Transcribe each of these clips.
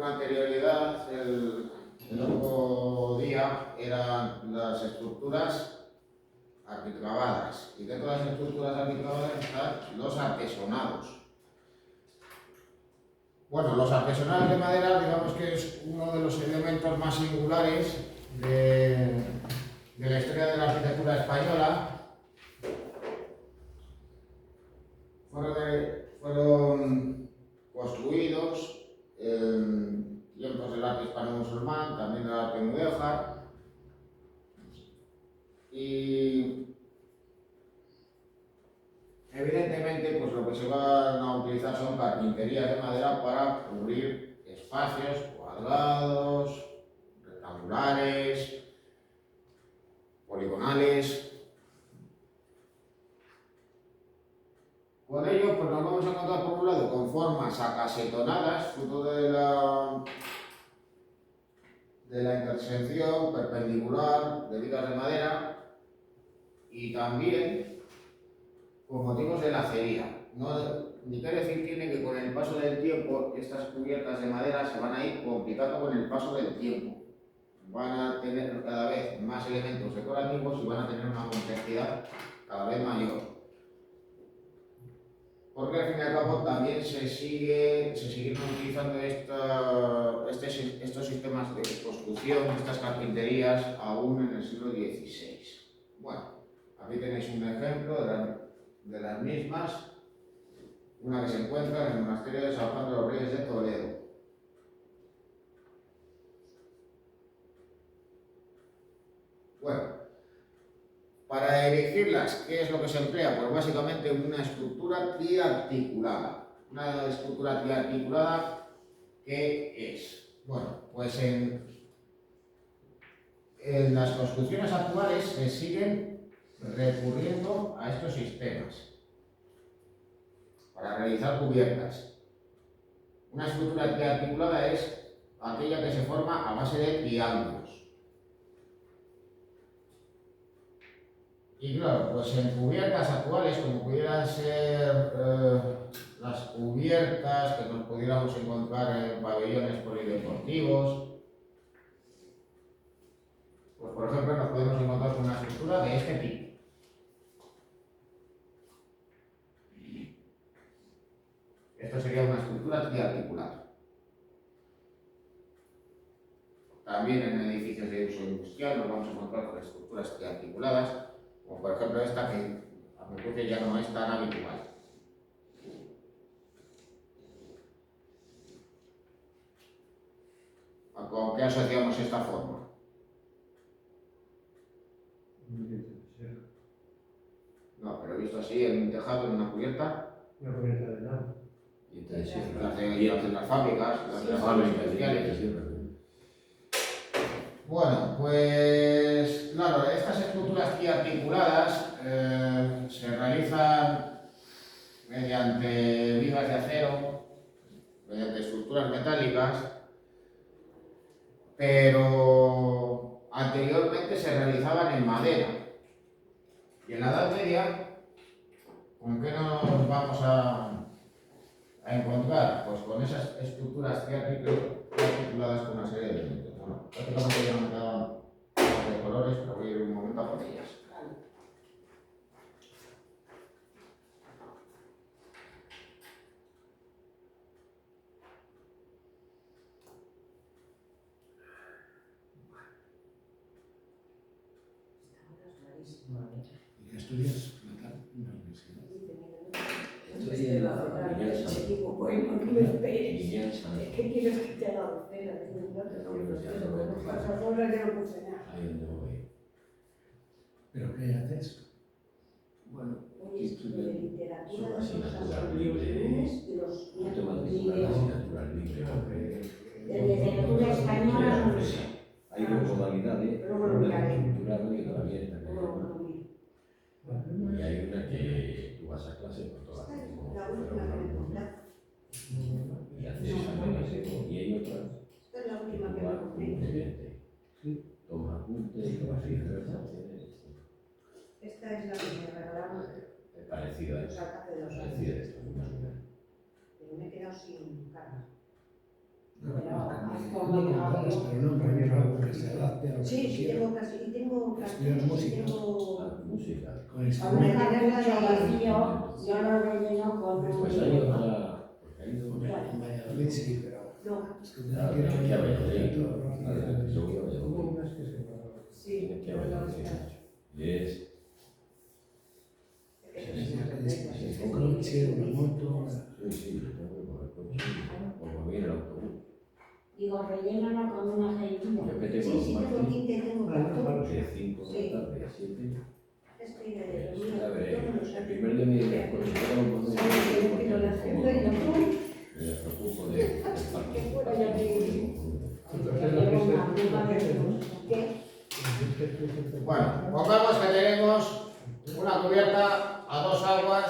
con anterioridad, el otro día, eran las estructuras arquitravadas. Y dentro de las estructuras arquitravadas están los artesonados. Bueno, los artesonados de madera, digamos que es uno de los elementos más singulares de la historia de la arquitectura española. Fueron construidos en tiempos del arte hispano-musulmán, también del arte mudéjar, y evidentemente pues lo que se van a utilizar son carpinterías de madera para cubrir espacios cuadrados, rectangulares, poligonales. Con ello, pues nos vamos a encontrar por un lado con formas acasetonadas, fruto de la intersección perpendicular de vigas de madera, y también con motivos de lacería. Ni qué decir tiene que con el paso del tiempo estas cubiertas de madera se van a ir complicando con el paso del tiempo. Van a tener cada vez más elementos decorativos y van a tener una complejidad cada vez mayor. Porque al fin y al cabo también se siguen utilizando estos sistemas de construcción, estas carpinterías, aún en el siglo XVI. Bueno, aquí tenéis un ejemplo de las mismas, una que se encuentra en el monasterio de San Juan de los Reyes de Toledo. Bueno, para erigirlas, ¿qué es lo que se emplea? Pues básicamente una estructura triarticulada. Una estructura triarticulada, ¿qué es? Bueno, pues en las construcciones actuales se siguen recurriendo a estos sistemas para realizar cubiertas. Una estructura triarticulada es aquella que se forma a base de triángulos. Y claro, pues en cubiertas actuales, como pudieran ser las cubiertas que nos pudiéramos encontrar en pabellones polideportivos, pues por ejemplo nos podemos encontrar con una estructura de este tipo. Esto sería una estructura triarticulada. También en edificios de uso industrial nos vamos a encontrar con estructuras triarticuladas, como por ejemplo esta, que a mi juicio ya no es tan habitual. ¿Con qué asociamos esta forma? No, pero visto así, en un tejado, en una cubierta. Una cubierta de nada. Las de las fábricas, las de las fábricas industriales. Bueno, pues claro, estas estructuras triarticuladas se realizan mediante vigas de acero, mediante estructuras metálicas, pero anteriormente se realizaban en madera. Y en la Edad Media, ¿con qué nos vamos a encontrar? Pues con esas estructuras triarticuladas con una serie de elementos. Bueno, prácticamente ya no me quedaban de colores, pero voy a ir un momento a por ellas. ¿Y qué estudias, Natal, en la universidad? Estoy en la equipo, bueno, no me esperes. ¿Qué quieres que te haga docena? Pasas horas ya no puse nada. Ahí donde voy. ¿Pero qué haces? Bueno, estudio de literatura, Son los asignaturas libros libres. y los Yo tengo libros. asignaturas libres. De literatura española no sé. Hay dos modalidades, una estructurada y otra abierta. Y hay una que tú vas a clase por todas las La última que me contaste. y haces exámenes. Y hay otras Esta es la que última tú que me vas contaste. tomas apuntes y tomas cifras. Esta es la que me regalaron Es parecido a los eso. alcaldes de los Parecido a años. esto, más o menos. Pero me he quedado sin carga. No, como contadas, pero no en algo que se adapte a lo que Sí, tú sí, quieras. tengo casi, y tengo Estudiar cartuchos, y música. tengo... Música. Con Para instrumentos. dejar mucho vacío, yo lo relleno con Pues hay otra. Porque hay Hombre, en Valladolid sí, pero No, es que tengo que ir a Valladolid. Yo voy a ver. Hubo unas que se guardaron. sí, Tiene que pero haber no algo. está. Y es. Un coche, una moto. Sí, sí, yo tengo que coger coche. O bien el autobús. Digo, rellénalo con una aceituna. Yo que tengo Sí, los sí, tengo martes tinta y tengo cartón. de 5 de la tarde a 7. Estoy de Ya veré. todos los El primer día me dice el coche, yo lo pongo ¿Sabes que yo quiero la agenda y la pongo? me preocupo del parque. Que fuera ya que- Entonces la fiesta de tus vacaciones, ¿no? ¿Qué? Bueno, pongamos que tenemos una cubierta a 2 aguas.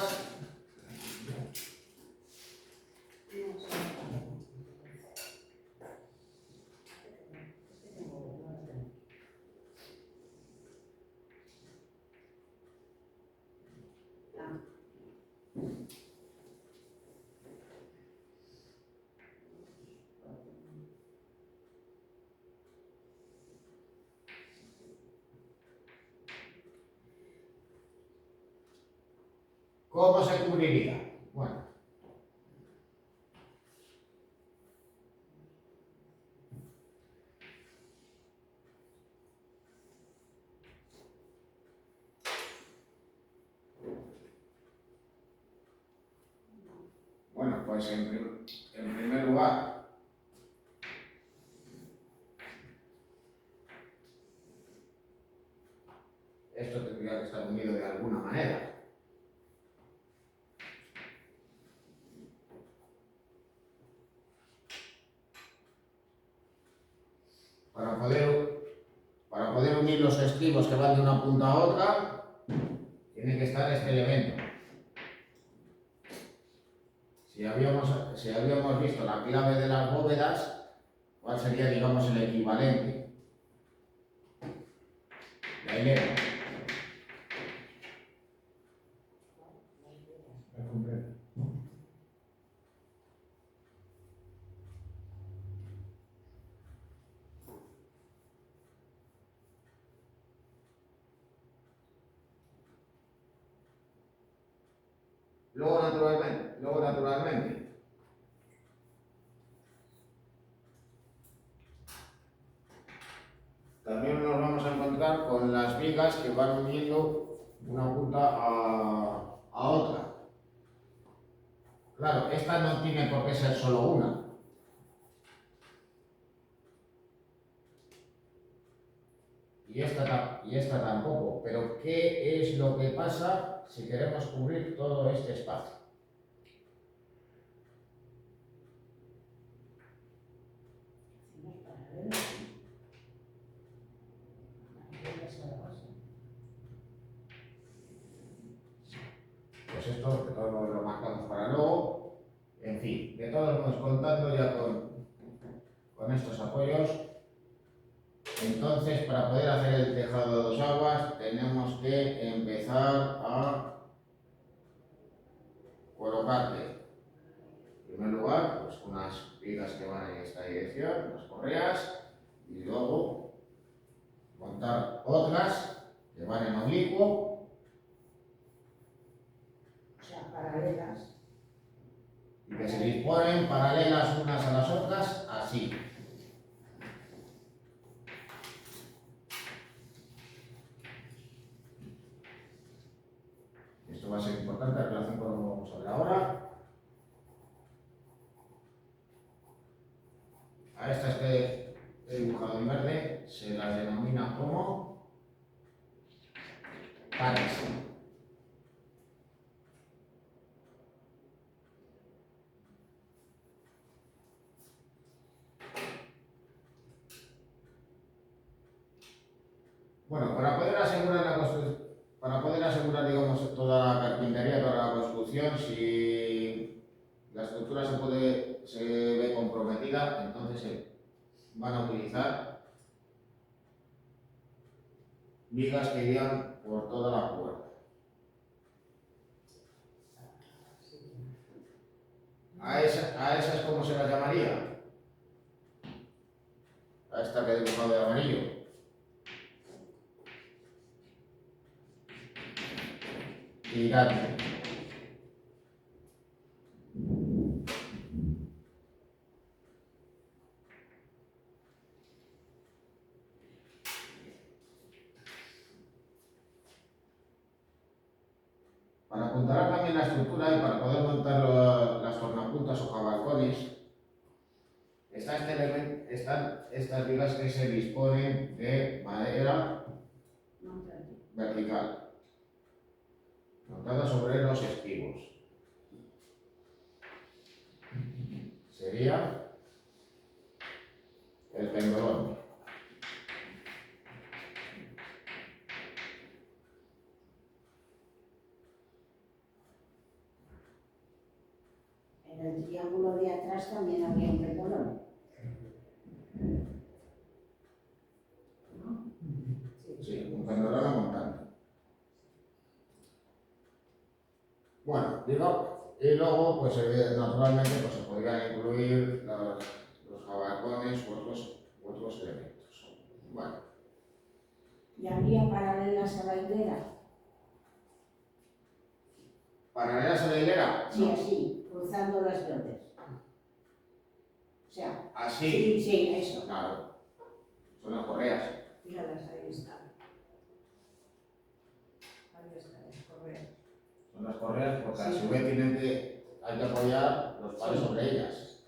¿Cómo se cubriría? Bueno, pues en primer lugar, esto tendría que estar unido de alguna manera. Para poder unir los estribos que van de una punta a otra, tiene que estar este elemento. Si habíamos visto la clave de las bóvedas, ¿cuál sería, digamos, el equivalente? La hilera. La comprendo. Luego, naturalmente, también nos vamos a encontrar con las vigas que van uniendo una punta a otra. Claro, esta no tiene por qué ser solo una. Y esta tampoco. Pero ¿qué es lo que pasa si queremos cubrir todo este espacio? Pues esto de todos modos lo marcamos para luego. En fin, de todos modos, contando ya con estos apoyos. Entonces, para poder hacer el tejado a 2 aguas, tenemos que empezar a colocarle, en primer lugar, pues unas vigas que van en esta dirección, unas correas, y luego montar otras que van en oblicuo, O sea, paralelas. y que se disponen paralelas unas a las otras, así. Esto va a ser importante en relación con lo que vamos a ver ahora. A estas que he dibujado en verde se las denomina como pares. Bueno, para poder asegurar, digamos, toda la carpintería, toda la construcción, si la estructura se ve comprometida, entonces se van a utilizar vigas que irían por toda la puerta. A esas, ¿cómo se las llamaría? a esta que he dibujado de amarillo. Tirante. Para apuntalar también la estructura y para poder montar las tornapuntas o jabalcones, están estas vigas que se disponen de madera vertical, montada sobre los esquivos. Sería el pendolón. En el triángulo de atrás también había un pendolón. ¿No? Sí, un pendolón a montante. Bueno, digo, y luego, pues naturalmente, pues se podrían incluir los jabalcones u otros elementos. Bueno, Y había paralelas a la hilera. ¿paralelas a la hilera? Sí, No. así, cruzando las verdes. O sea, Así. sí, sí, eso. Claro. Son las correas. Míralas, ahí están. Ahí están las correas. Son las correas porque a Sí. su vez hay que apoyar los palos Sí. sobre ellas.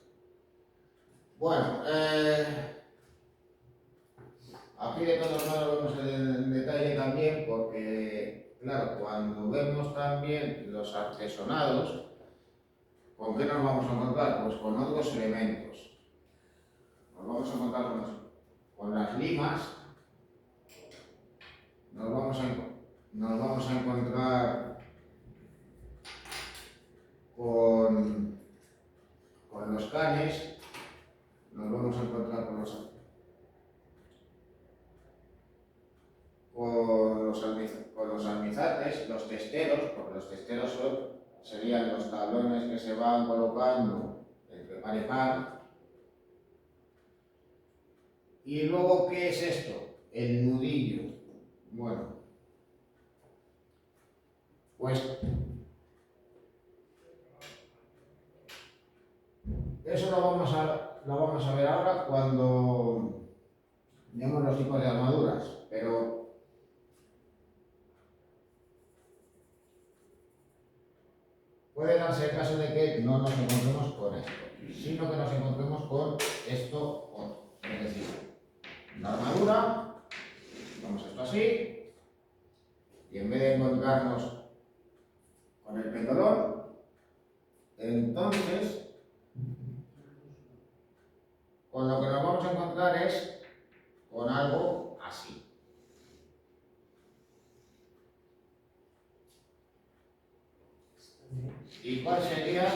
Bueno, aquí de todos modos lo vemos en detalle también porque, claro, cuando vemos también los artesonados, ¿con qué nos vamos a encontrar? Pues con otros elementos. Nos vamos a encontrar con las limas, nos vamos a encontrar con los canes, nos vamos a encontrar con los almizates, los testeros, porque los testeros serían los tablones que se van colocando entre par y par. Y luego, ¿qué es esto? El nudillo. Bueno, pues eso lo vamos a ver ahora cuando veamos los tipos de armaduras, pero puede darse el caso de que no nos encontremos con esto, sino que nos encontremos con esto otro. Es decir, la armadura, vamos esto así, y en vez de encontrarnos con el pendolón, entonces con lo que nos vamos a encontrar es con algo así. ¿Y cuál sería?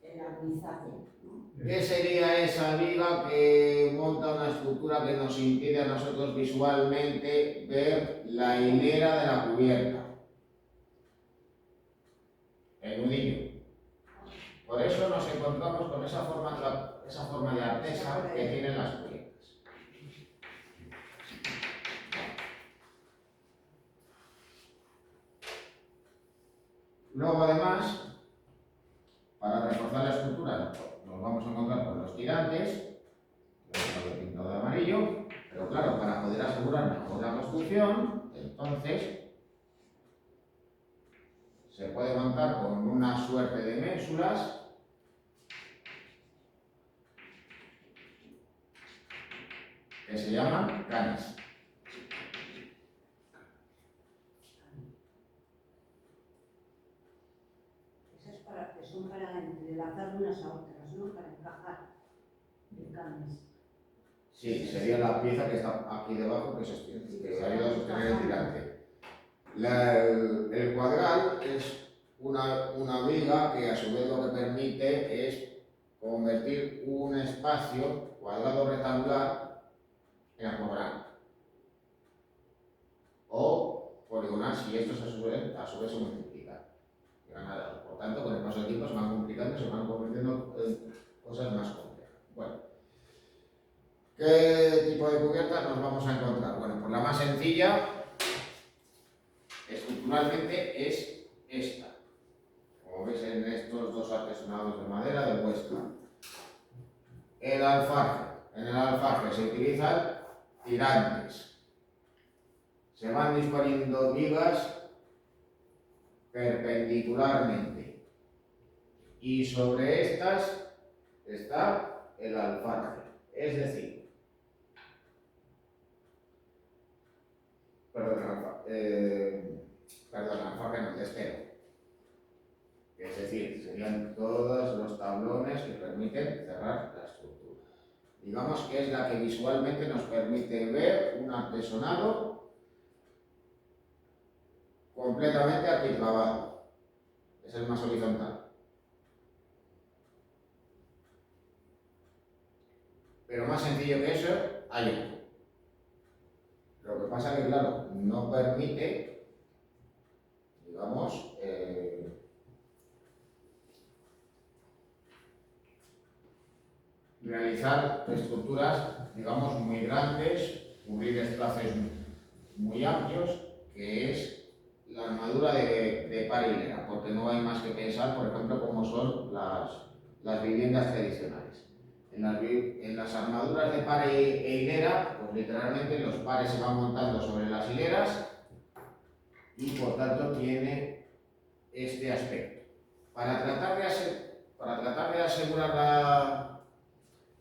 El armizaje, ¿no? ¿Qué sería esa viga que monta una estructura que nos impide a nosotros visualmente ver la hilera de la cubierta? El nudillo. Por eso nos encontramos con esa forma de artesa que tienen las cubiertas. Luego, además, para reforzar la estructura, nos vamos a encontrar con los tirantes, que lo he pintado de amarillo, pero claro, para poder asegurar mejor la construcción, entonces se puede montar con una suerte de ménsulas que se llaman canes. Que son para entrelazar unas a otras, ¿no? Para encajar el canes. Sí, sería la pieza que está aquí debajo que sostiene, que ayuda a sostener el tirante. El cuadral es una viga que a su vez lo que permite es convertir un espacio cuadrado rectangular en octogonal o poligonal si estos a su vez se multiplican. Por tanto, con el paso del tiempo se van complicando y se van convirtiendo en cosas más complejas. Bueno, vamos a encontrar? Bueno, pues la más sencilla estructuralmente es esta. Como veis en estos dos artesonados de madera de Huesca. El alfaje. En el alfaje se utilizan tirantes. Se van disponiendo vigas perpendicularmente. Y sobre estas está el alfaje. Es decir, alfaje no, testero. Es decir, serían todos los tablones que permiten cerrar la estructura. Digamos que es la que visualmente nos permite ver un artesonado completamente arquitravado. Es el más horizontal. Pero más sencillo que eso hay otro. Lo que pasa que, claro, no permite, digamos, realizar estructuras, digamos, muy grandes, cubrir espacios muy amplios, que es la armadura de par y hilera, porque no hay más que pensar, por ejemplo, cómo son las viviendas tradicionales. En las armaduras de par e hilera, pues literalmente los pares se van montando sobre las hileras y por tanto tiene este aspecto. Para tratar de asegurar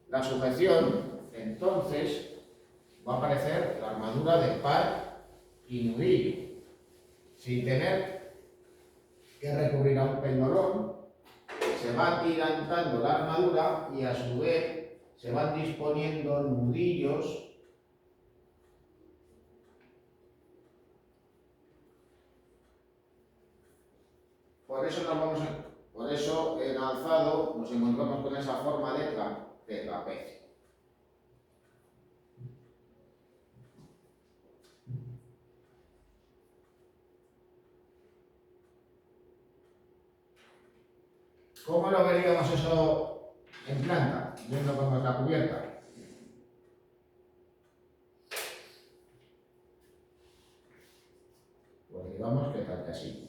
la sujeción, entonces va a aparecer la armadura de par y nudillo, sin tener que recurrir a un pendolón. Se va atirantando la armadura y a su vez se van disponiendo nudillos por eso en alzado nos encontramos con esa forma de trapecio. ¿Cómo lo veríamos eso en planta, viendo cómo es la cubierta? Pues digamos que tal que así.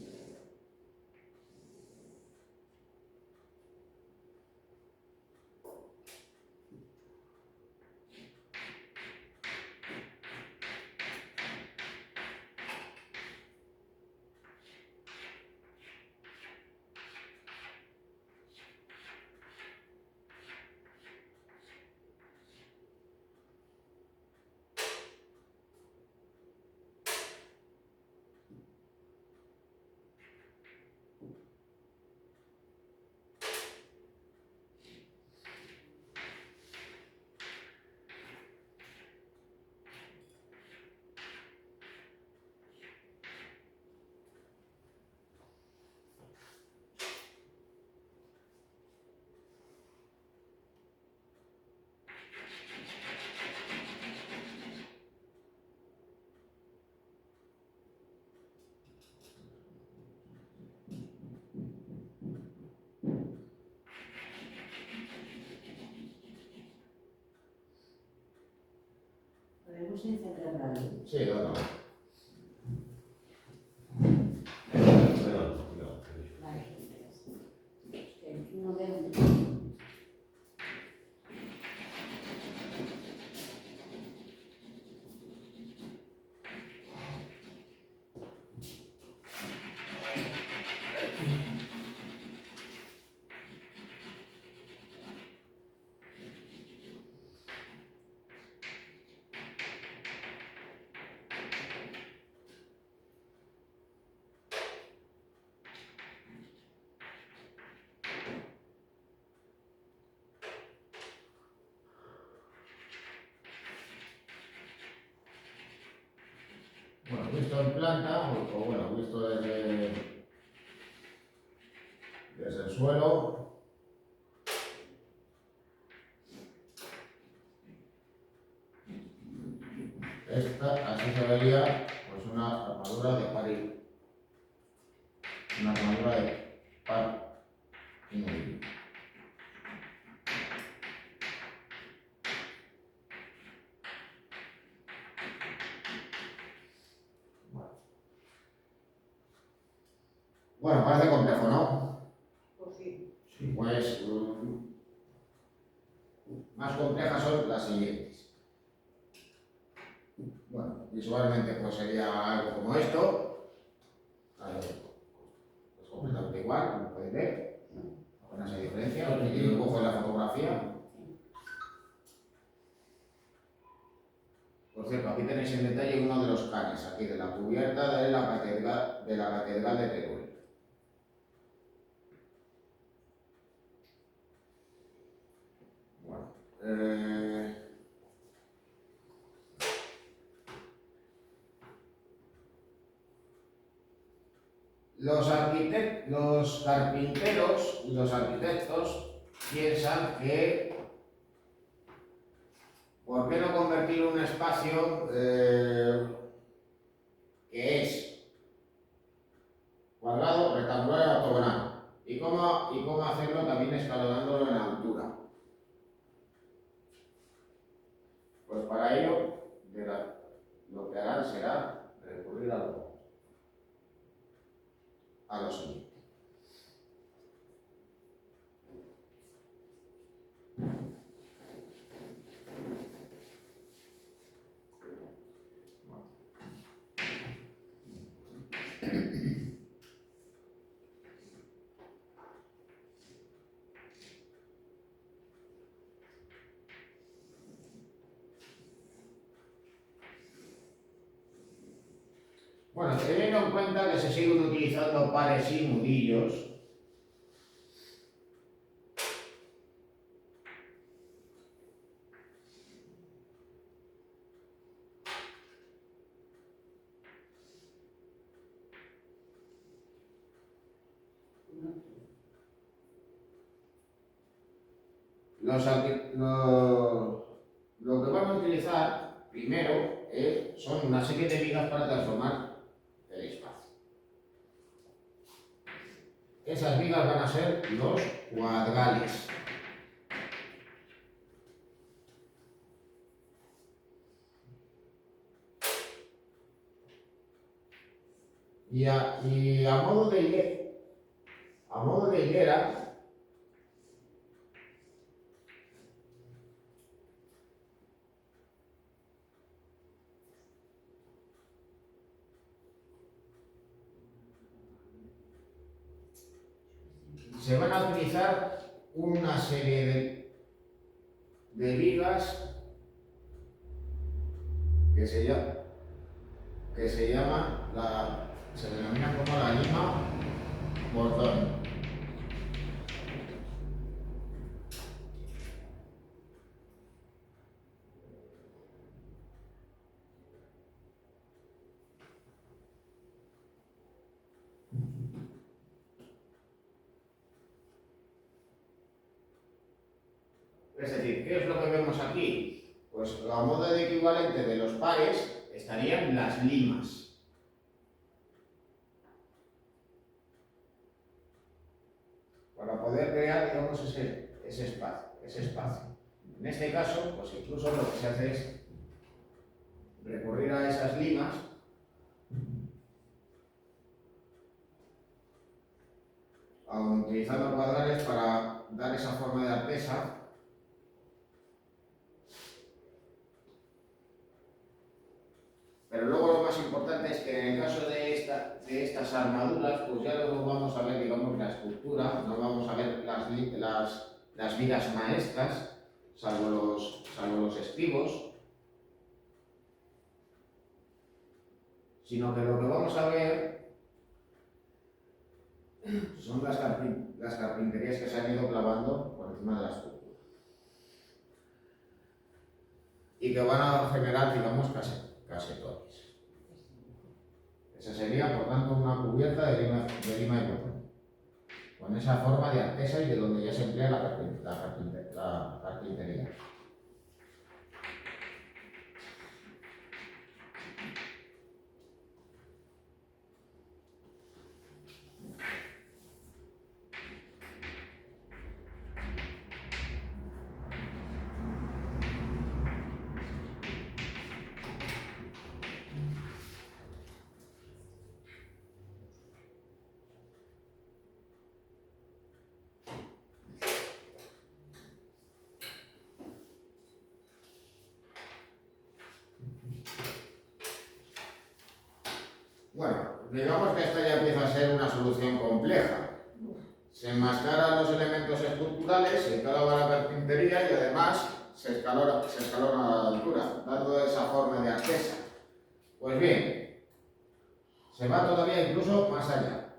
Podemos encerrar ahí. Sí, no. Vale, es que no veo. Bueno, visto en planta, o bueno, visto desde el suelo, así se vería pues una armadura de par una armadura de par y nudillo. Bueno, parece complejo, ¿no? Pues sí. Sí. Pues más complejas son las siguientes. Bueno, visualmente pues sería algo como esto. Es completamente igual, como podéis ver. Apenas hay diferencia. Aquí el dibujo de la fotografía. Por cierto, aquí tenéis en detalle uno de los canes, aquí de la cubierta de la catedral de Teruel. Bueno, los carpinteros y los arquitectos piensan que ¿por qué no convertir un espacio que es cuadrado, rectangular y ortogonal? ¿Y cómo hacerlo también escalonándolo en altura? Pues para ello, lo que harán será recurrir a lo siguiente. Bueno, teniendo en cuenta que se siguen utilizando pares y nudillos, lo que van a utilizar primero son una serie de vigas para transformar el espacio. Esas vigas van a ser los cuadrales. Y a modo de hilera, se van a utilizar una serie de vigas que se denominan como la lima bordón. Es decir, ¿qué es lo que vemos aquí? Pues a modo de equivalente de los pares estarían las limas. Para poder crear, digamos, ese espacio. En este caso, pues incluso lo que se hace es recurrir a esas limas utilizando cuadrales para dar esa forma de artesa. Pero luego lo más importante es que en el caso de estas armaduras, pues ya no vamos a ver, digamos, la estructura, no vamos a ver las vigas maestras, salvo los estribos, sino que lo que vamos a ver son las carpinterías que se han ido clavando por encima de la estructura y que van a generar, digamos, casetones. Esa sería, por tanto, una cubierta de lima y botón, con esa forma de artesa y de donde ya se emplea la carpintería. Bueno, digamos que esta ya empieza a ser una solución compleja. Se enmascaran los elementos estructurales, se escalaba la carpintería y además se escalona la altura, dando esa forma de artesa. Pues bien, se va todavía incluso más allá.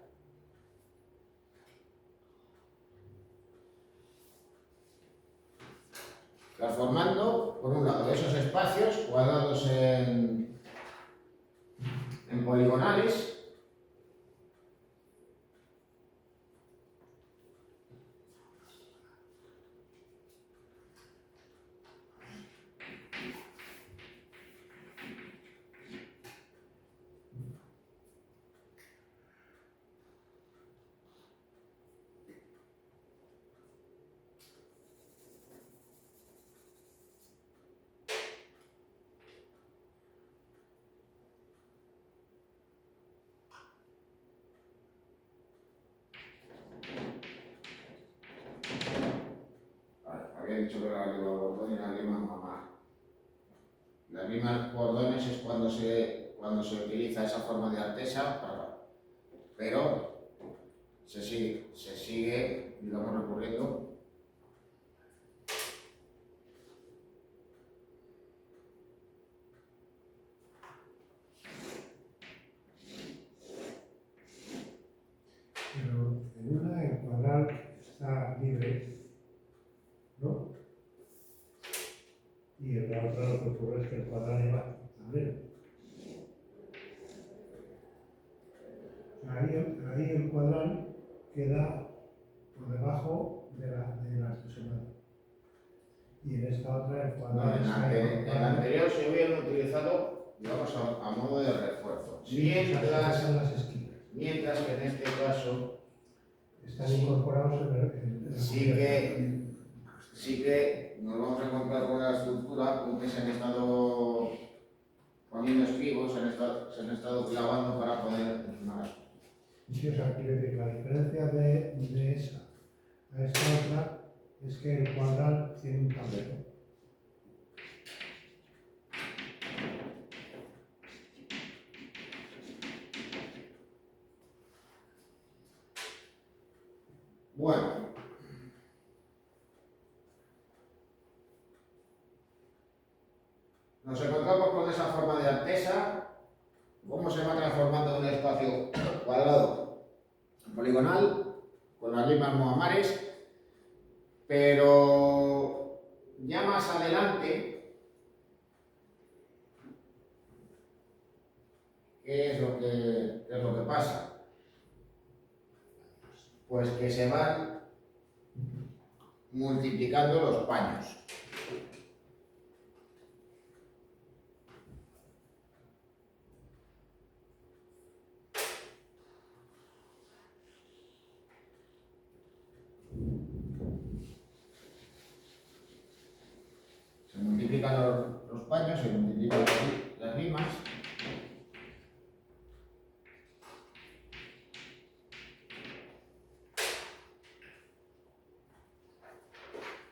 Transformando, por un lado, esos espacios cuadrados en poligonales, había dicho que era la lima bordón y la lima mamar. Las limas bordones es cuando se utiliza esa forma de artesa, pero se sigue, digamos, recurriendo. Pero en una el cuadral está libre, ¿no? Y en la otra lo que ocurre es que el cuadral lleva tablero. Ahí el cuadral queda por debajo de la artesanal. Y en esta otra el No, cuadral en está la anterior se hubieran utilizado, digamos, a modo de refuerzo. las esquinas. Mientras que en este caso Están incorporados en la sí que nos vamos a encontrar con una estructura con que se han estado poniendo esquivos, se han estado clavando para poder funcionar. Sí, o sea, quiere decir, la diferencia de esa a esta otra es que el cuadral tiene un tablero. Bueno, nos encontramos con esa forma de artesa, cómo se va transformando un espacio cuadrado poligonal con las limas mohamares, pero ya más adelante, ¿qué es lo que pasa? Pues que se van multiplicando los paños. Se multiplican los paños, se multiplican las limas.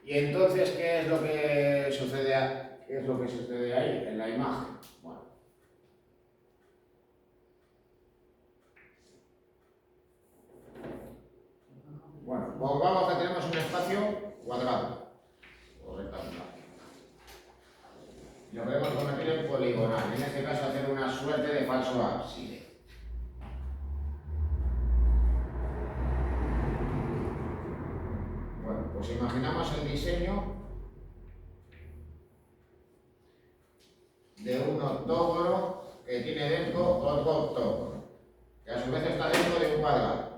Y entonces, ¿qué es lo que sucede ahí en la imagen? Bueno, pongamos que tenemos un espacio cuadrado o rectangular. Lo queremos convertir en poligonal, en este caso hacer una suerte de falso ábside. Bueno, pues imaginamos el diseño de un octógono que tiene dentro otro octógono, que a su vez está dentro de un cuadrado.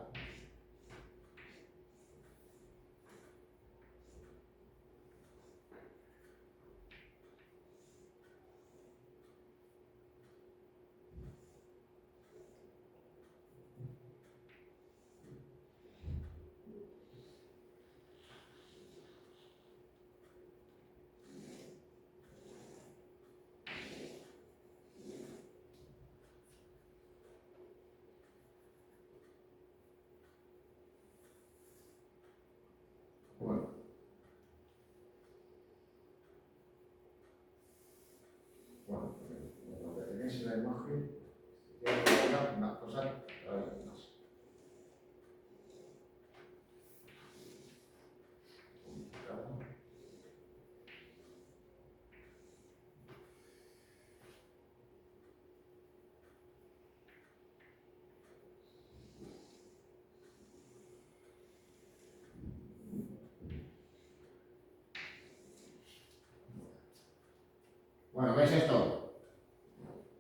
Bueno, ¿ves esto?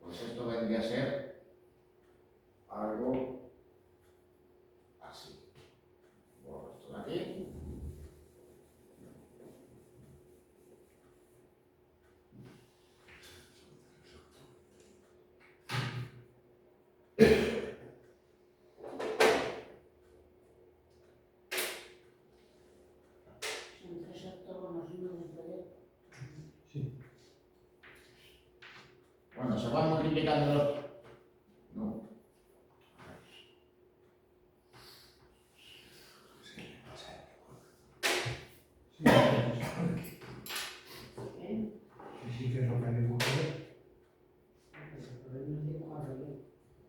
Pues esto vendría a ser algo así. Borro esto de aquí. Son 3 octógonos, uno dentro de otro. Sí. Bueno, se van multiplicando los... No. Sí, ¿Eh? sí que es lo que hay que buscar.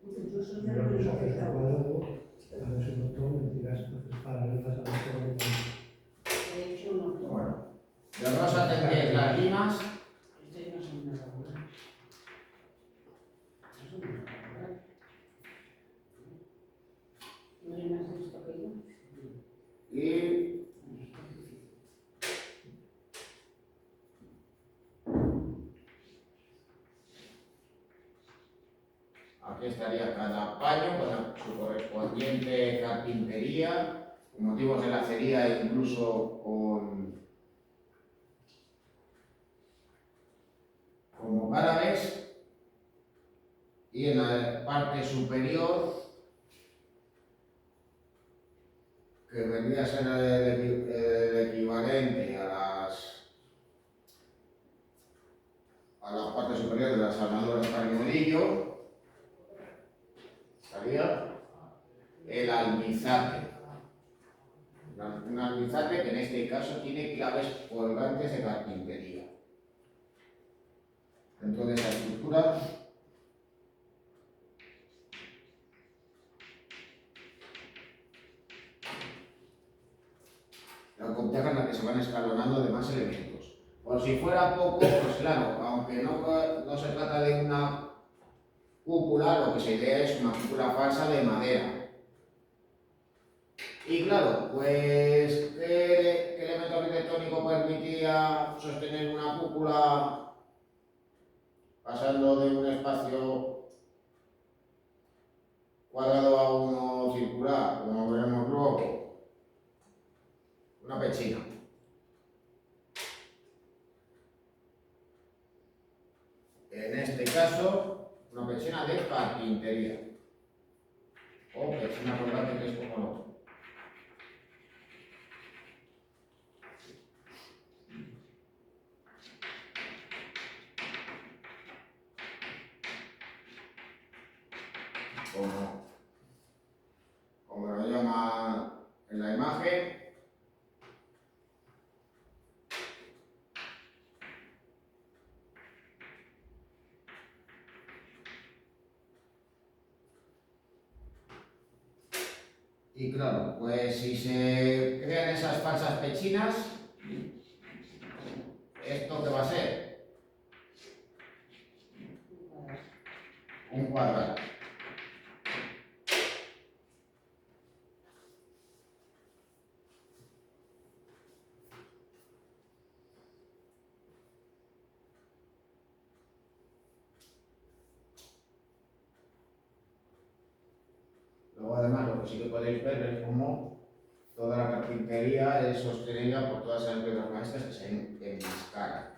Incluso Pero lo que se hace es un cuadrado, haces un montón de tiras entonces paralelas a las que he hecho un octógono. Bueno, de rosa tendréis las limas. Este no son nada bueno. No son nada bueno. ¿No hay más de esto que yo? Y aquí estaría cada paño con su correspondiente carpintería, con motivos de lacería e incluso como árabes. Y en la parte superior, que vendría a ser el equivalente a la parte superior de las armaduras de pañolillo, estaría el almizate. Un almizate que en este caso tiene claves colgantes de carpintería. Dentro de esa estructura la compleja en la que se van escalonando demás elementos. Por si fuera poco, pues claro, aunque no se trata de una cúpula, lo que se idea es una cúpula falsa de madera. Y claro, pues, ¿qué elemento arquitectónico permitía sostener una cúpula pasando de un espacio cuadrado a uno circular, como veremos luego? Una pechina. En este caso, una pechina de carpintería. O pechina colgante, que es como no. Como lo llama en la imagen. Y claro, pues si se crean esas falsas pechinas, ¿esto qué va a ser? Un cuadrado. Luego además lo que sí que podéis ver es cómo toda la carpintería es sostenida por todas esas piedras maestras que se enmascaran,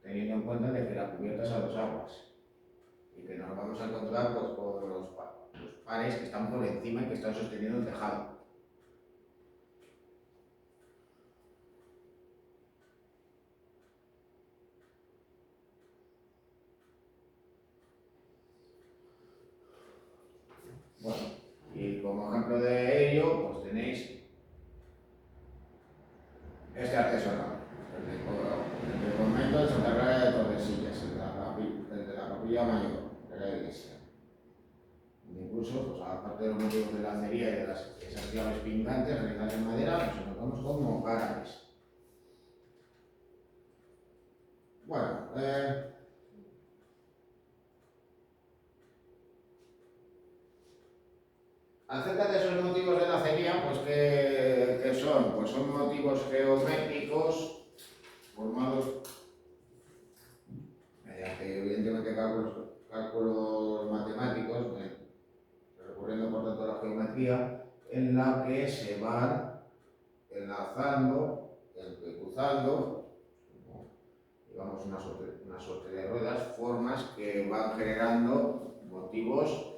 teniendo en cuenta de que la cubierta es a 2 aguas y que nos vamos a encontrar pues, con los pares que están por encima y que están sosteniendo el tejado. Bueno, y como ejemplo de ello, pues tenéis este artesonado, el del convento de Santa Clara de Tordesillas, el de la capilla mayor de la iglesia. Incluso, pues aparte de los motivos de lacería y de esas claves pingantes realizadas en madera, pues encontramos como árabes. Bueno, acerca de esos motivos de lacería, pues ¿qué son? Pues son motivos geométricos formados formando, como, digamos, una suerte de ruedas, formas que van generando motivos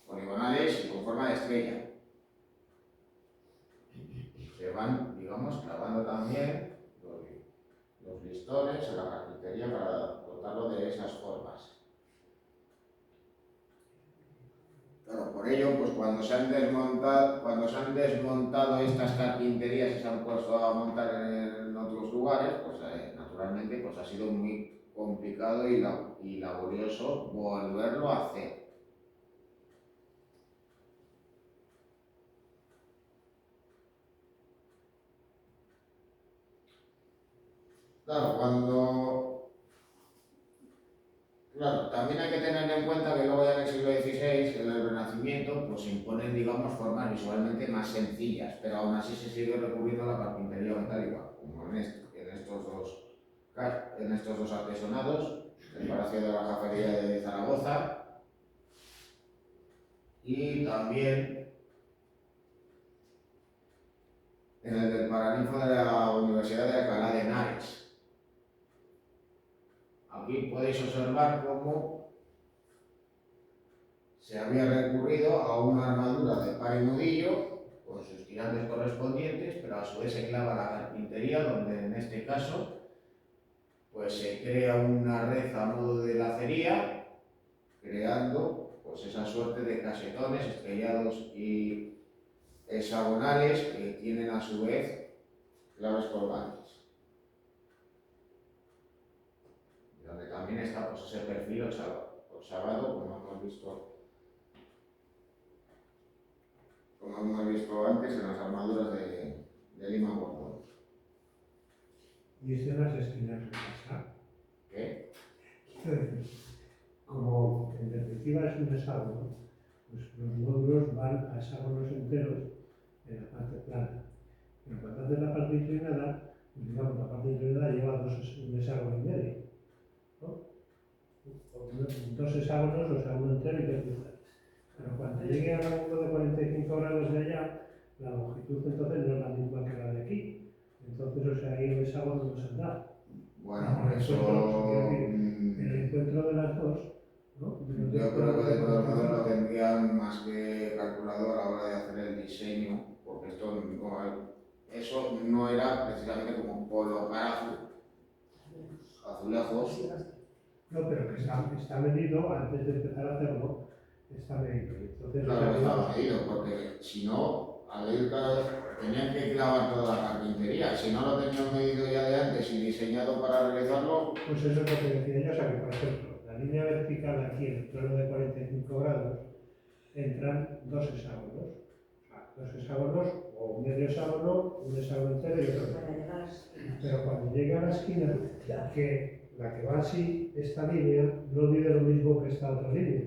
poligonales y con forma de estrella. Se van, digamos, clavando también los listones en la carpintería para dotarlo de esas formas. Claro, por ello, pues cuando se han desmontado estas carpinterías y se han puesto a montar en otros lugares, pues naturalmente pues ha sido muy complicado y laborioso volverlo a hacer. Claro, también hay que tener en cuenta que luego ya en el siglo XVI, en el Renacimiento, pues se imponen, digamos, formas visualmente más sencillas, pero aún así se sigue recurriendo a la carpintería metálica, como en estos dos artesonados, el Palacio de la Cacería de Zaragoza, y también en el del Paraninfo de la Universidad de Alcalá de Henares. Aquí podéis observar cómo se había recurrido a una armadura de par y nudillo con sus tirantes correspondientes, pero a su vez se clava la carpintería, donde en este caso pues se crea una red a modo de lacería, creando pues esa suerte de casetones estrellados y hexagonales que tienen a su vez claves colgantes. Donde también está pues, ese perfil ochavado, como hemos visto antes en las armaduras de Lima Borbón. Y esto en las esquinas de casa. ¿Qué? Quiero decir, como en definitiva es un hexágono, pues los módulos van a hexágonos enteros en la parte plana. Pero cuando haces la parte inclinada, pues digamos la parte inclinada lleva un hexágono y medio, ¿no? Dos hexágonos, o sea, uno entero y dos cruces. Pero cuando llegue al ángulo de 45 grados de allá, la longitud entonces no es la misma que la de aquí. Entonces, o sea, ahí el hexágono no saldrá. Bueno, eso. El encuentro de las dos, ¿no? Yo creo que de todos modos lo tendrían más que calculado a la hora de hacer el diseño, porque eso no era precisamente como colocar azulejos. No, pero que está medido antes de empezar a hacerlo, está medido. Entonces, Claro que estaba medido, porque si no, tenían que clavar toda la carpintería. Si no lo tenían medido ya de antes y diseñado para realizarlo. Pues eso es lo que decía yo, o sea que por ejemplo, la línea vertical aquí en el plano de 45 grados entran dos hexágonos. O sea, dos hexágonos o medio hexágono, un hexágono entero y otro. Pero cuando llega a la esquina, que la que va así, esta línea no mide lo mismo que esta otra línea.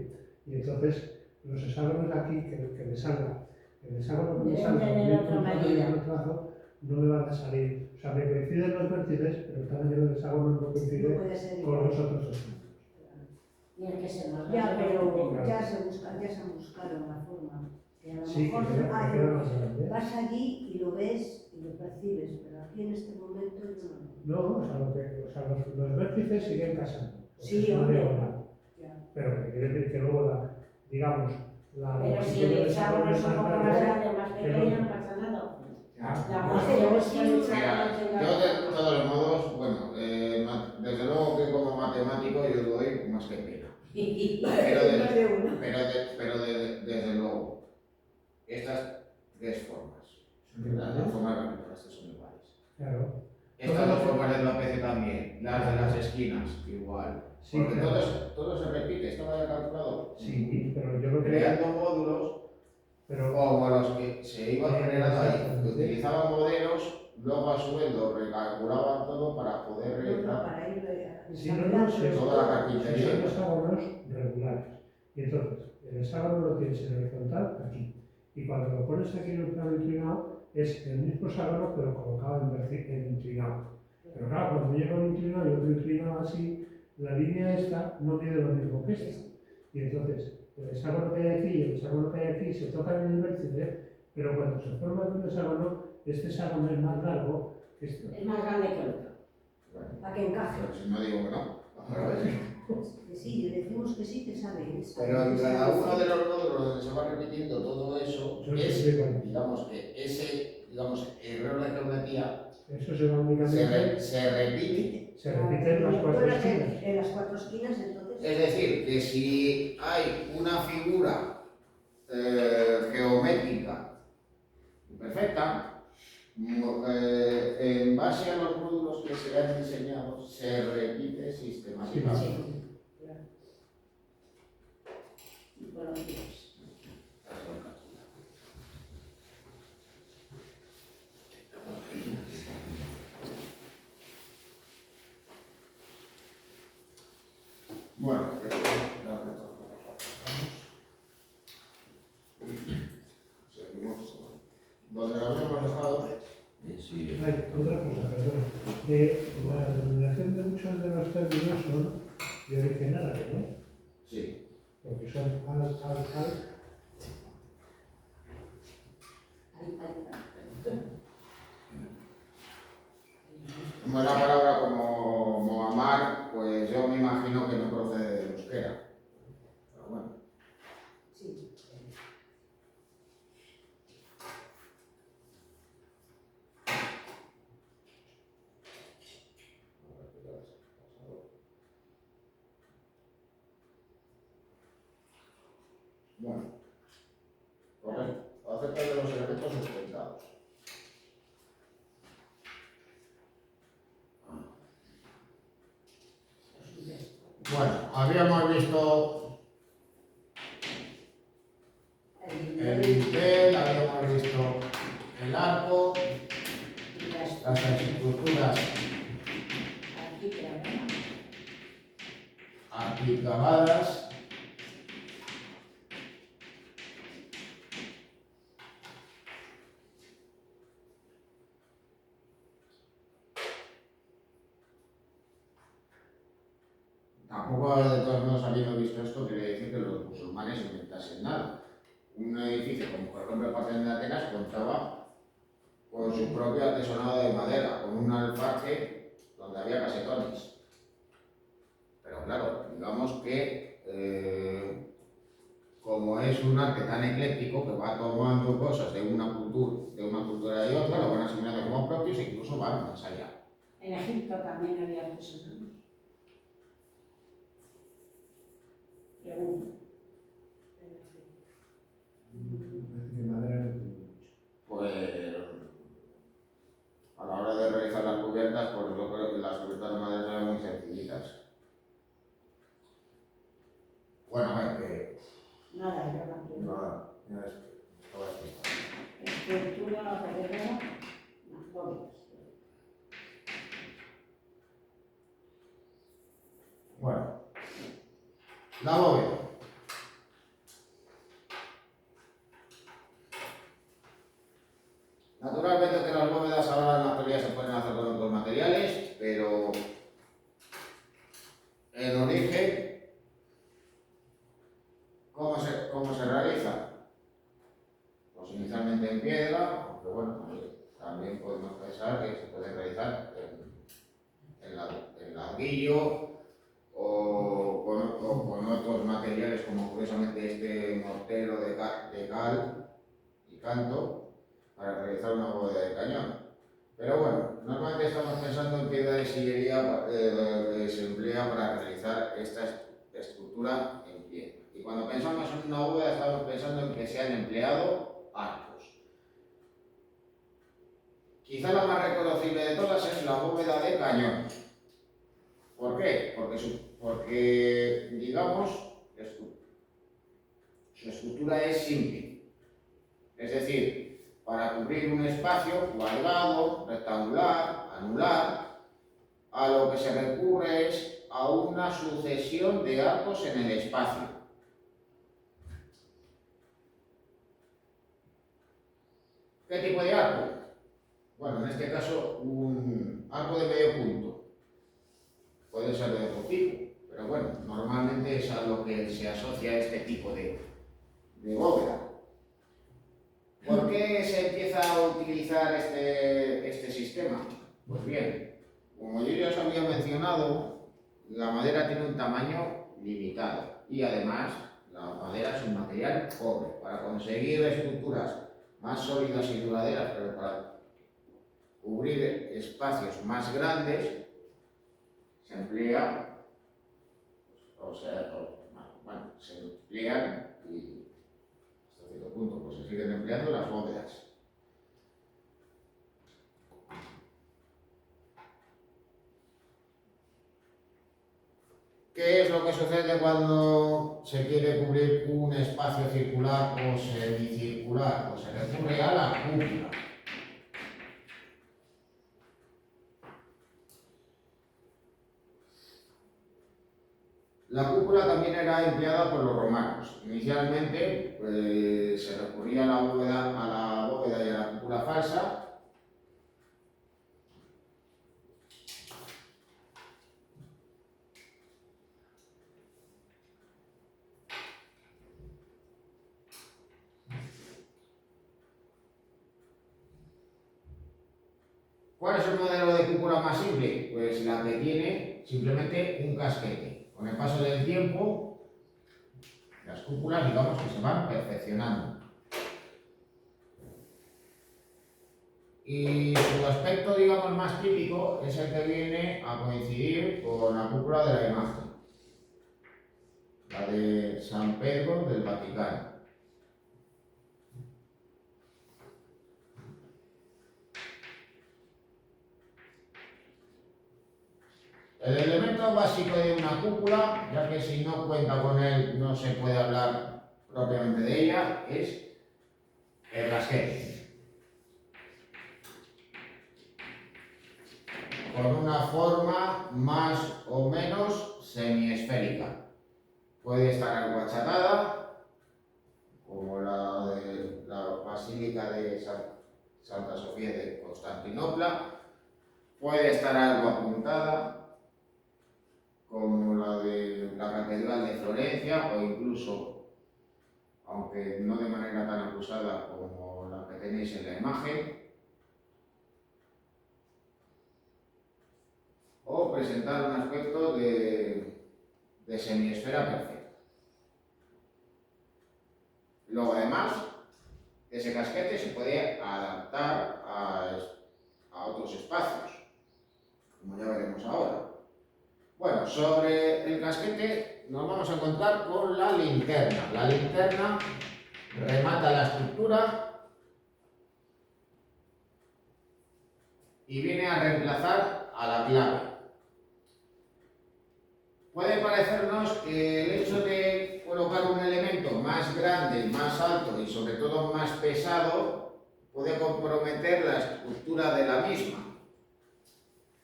Y entonces los hexágonos aquí que me salga, el hexágono que me salga, no me van a salir. O sea, me coinciden los vértices, pero el tamaño del hexágono no coincide con los otros ejemplos. Y el que se nos Ya, pero ya se han buscado la forma. Que a lo Sí, mejor que queda más grande. vas allí y lo ves y lo percibes, pero aquí en este momento yo no. No, o sea, los vértices siguen casando. Sí, es una hombre. diagonal. Ya. Pero que quiere decir que luego digamos, la Pero si longitud el del hexágono es un poco más largo, grande, más pequeño, no pasa nada. ya, La pues, cuestión es que el Mira, hexágono yo de todos modos, bueno, desde luego que como matemático yo doy más que pena. Pero desde luego, estas tres formas, las formas gráficas son iguales. claro. Estas dos formas de trapece también, las de las esquinas, igual. Sí, Porque claro. todo se repite, esto vaya calculado. Sí, pero yo lo que Creando módulos como los que se iban generando ahí, que utilizaban modelos, luego a su vez lo recalculaban todo para poder realizar Para ir Sí, no, sí, toda la son carpintería. hexágonos regulares. Y entonces, el hexágono lo tienes en horizontal aquí. Y cuando lo pones aquí en un plano inclinado, es el mismo hexágono, pero colocado en inclinado. Pero claro, cuando llega un inclinado y otro inclinado así, la línea esta no mide lo mismo que esta. Y entonces, el hexágono que hay aquí y el hexágono que hay aquí se tocan en el vértice, pero cuando se forma un hexágono, este hexágono es más largo que Esto. Es más grande que el otro. Bueno, Para que encaje. pero si no digo que no. Vamos a ver. Que sí, decimos que sí, que sabe. Pero en cada uno de los módulos donde se va repitiendo todo eso, Yo es, estoy con- digamos que ese, error de geometría Eso se va únicamente, se repite. se repite en las cuatro esquinas. En las cuatro esquinas, entonces. Es decir, que si hay una figura geométrica perfecta, en base a los módulos que se han diseñado, se repite sistemáticamente. Sí, claro. Buenos días. Bueno, seguimos. Donde lo habíamos dejado. Sí. Hay otra cosa, perdón. La denominación de muchos de los términos son de origen árabe, ¿no? Sí. Porque son al. Una palabra como Mohammad, pues yo me imagino que no procede del euskera. Pero bueno. Sí. Bueno. Acerca de los elementos sustentados. Bueno, habíamos visto el dintel, habíamos visto el arco, las estructuras arquitrabadas. Tampoco, de todos modos, habiendo visto esto, quiere decir que los musulmanes inventasen nada. Un edificio como por ejemplo el Partenón de Atenas contaba con su propio artesonado de madera, con un alfaje donde había casetones. Pero claro, digamos que como es un arte tan ecléctico que va tomando cosas de una cultura y otra, lo van asimilando como propios e incluso van más allá. En Egipto también había artesanos. Pregunto. De madera no tengo mucho. Pues a la hora de realizar las cubiertas, pues yo creo que las cubiertas de madera son muy sencillitas. Bueno, a ver, que Nada, yo también. nada, ya es todo esto. Estructura pedrera, no, bóvedas. Bueno, la bóveda. Naturalmente que las bóvedas ahora en la actualidad se pueden hacer con otros materiales, pero en origen, ¿cómo se realiza? Pues inicialmente en piedra, aunque bueno, también podemos pensar que se puede realizar en ladrillo o con otros materiales como curiosamente este mortero de cal y canto para realizar una bóveda de cañón. Pero bueno, normalmente estamos pensando en piedra de sillería que se emplea para realizar esta estructura en pie. Y cuando pensamos en una bóveda estamos pensando en que se han empleado arcos. Quizá la más reconocible de todas es la bóveda de cañón. ¿Por qué? Porque digamos, su estructura es simple. Es decir, para cubrir un espacio cuadrado, rectangular, anular, a lo que se recurre es a una sucesión de arcos en el espacio. ¿Qué tipo de arco? Bueno, en este caso, un arco de medio punto. Puede ser de otro tipo, pero bueno, normalmente es a lo que se asocia este tipo de bóveda. ¿Por qué se empieza a utilizar este sistema? Pues bien, como yo ya os había mencionado, la madera tiene un tamaño limitado y además la madera es un material pobre. Para conseguir estructuras más sólidas y duraderas, pero para cubrir espacios más grandes, se emplea, se emplean y hasta cierto punto pues se siguen empleando las bóvedas. ¿Qué es lo que sucede cuando se quiere cubrir un espacio circular o semicircular? Pues se recurre a la cúpula. La cúpula también era empleada por los romanos. Inicialmente se recurría a la bóveda y a la cúpula falsa. ¿Cuál es el modelo de cúpula más simple? Pues la que tiene simplemente un casquete. Con el paso del tiempo, las cúpulas, digamos que se van perfeccionando. Y su aspecto, digamos, más típico es el que viene a coincidir con la cúpula de la imagen, la de San Pedro del Vaticano. El elemento básico de una cúpula, ya que si no cuenta con él no se puede hablar propiamente de ella, es el casquete. Con una forma más o menos semiesférica. Puede estar algo achatada, como la de la Basílica de Santa Sofía de Constantinopla. Puede estar algo apuntada, como la de la Catedral de Florencia, o incluso, aunque no de manera tan acusada como la que tenéis en la imagen, o presentar un aspecto de semiesfera perfecta. Luego, además, ese casquete se puede adaptar a otros espacios, como ya veremos ahora. Bueno, sobre el casquete nos vamos a encontrar con la linterna. La linterna remata la estructura y viene a reemplazar a la clave. Puede parecernos que el hecho de colocar un elemento más grande, más alto y sobre todo más pesado puede comprometer la estructura de la misma.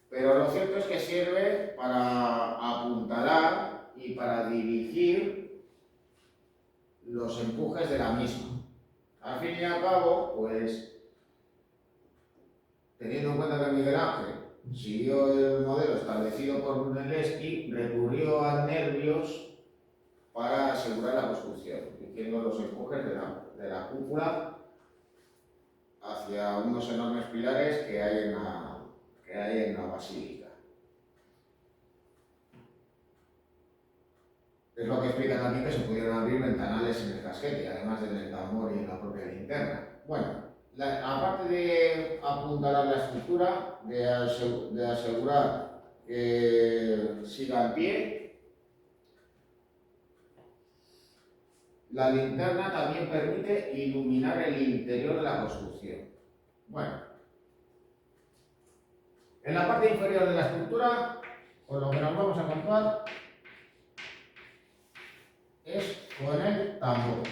Pero lo cierto es que sirve para apuntalar y para dirigir los empujes de la misma. Al fin y al cabo, pues, teniendo en cuenta que Miguel Ángel siguió el modelo establecido por Brunelleschi, recurrió a nervios para asegurar la construcción, dirigiendo los empujes de la cúpula hacia unos enormes pilares que hay en la basílica. Es lo que explica también que se pudieron abrir ventanales en el casquete, además en el tambor y en la propia linterna. Bueno, aparte de apuntalar la estructura, de asegurar que siga en pie, la linterna también permite iluminar el interior de la construcción. Bueno, en la parte inferior de la estructura, con lo que nos vamos a encontrar es con el tambor.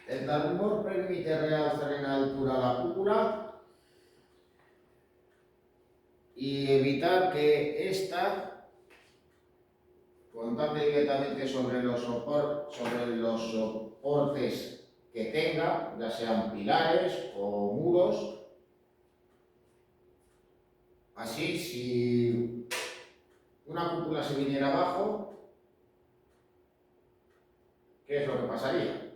El tambor permite realzar en altura la cúpula y evitar que ésta contacte directamente sobre los soportes que tenga, ya sean pilares o muros. Así, si una cúpula se viniera abajo, ¿qué es lo que pasaría?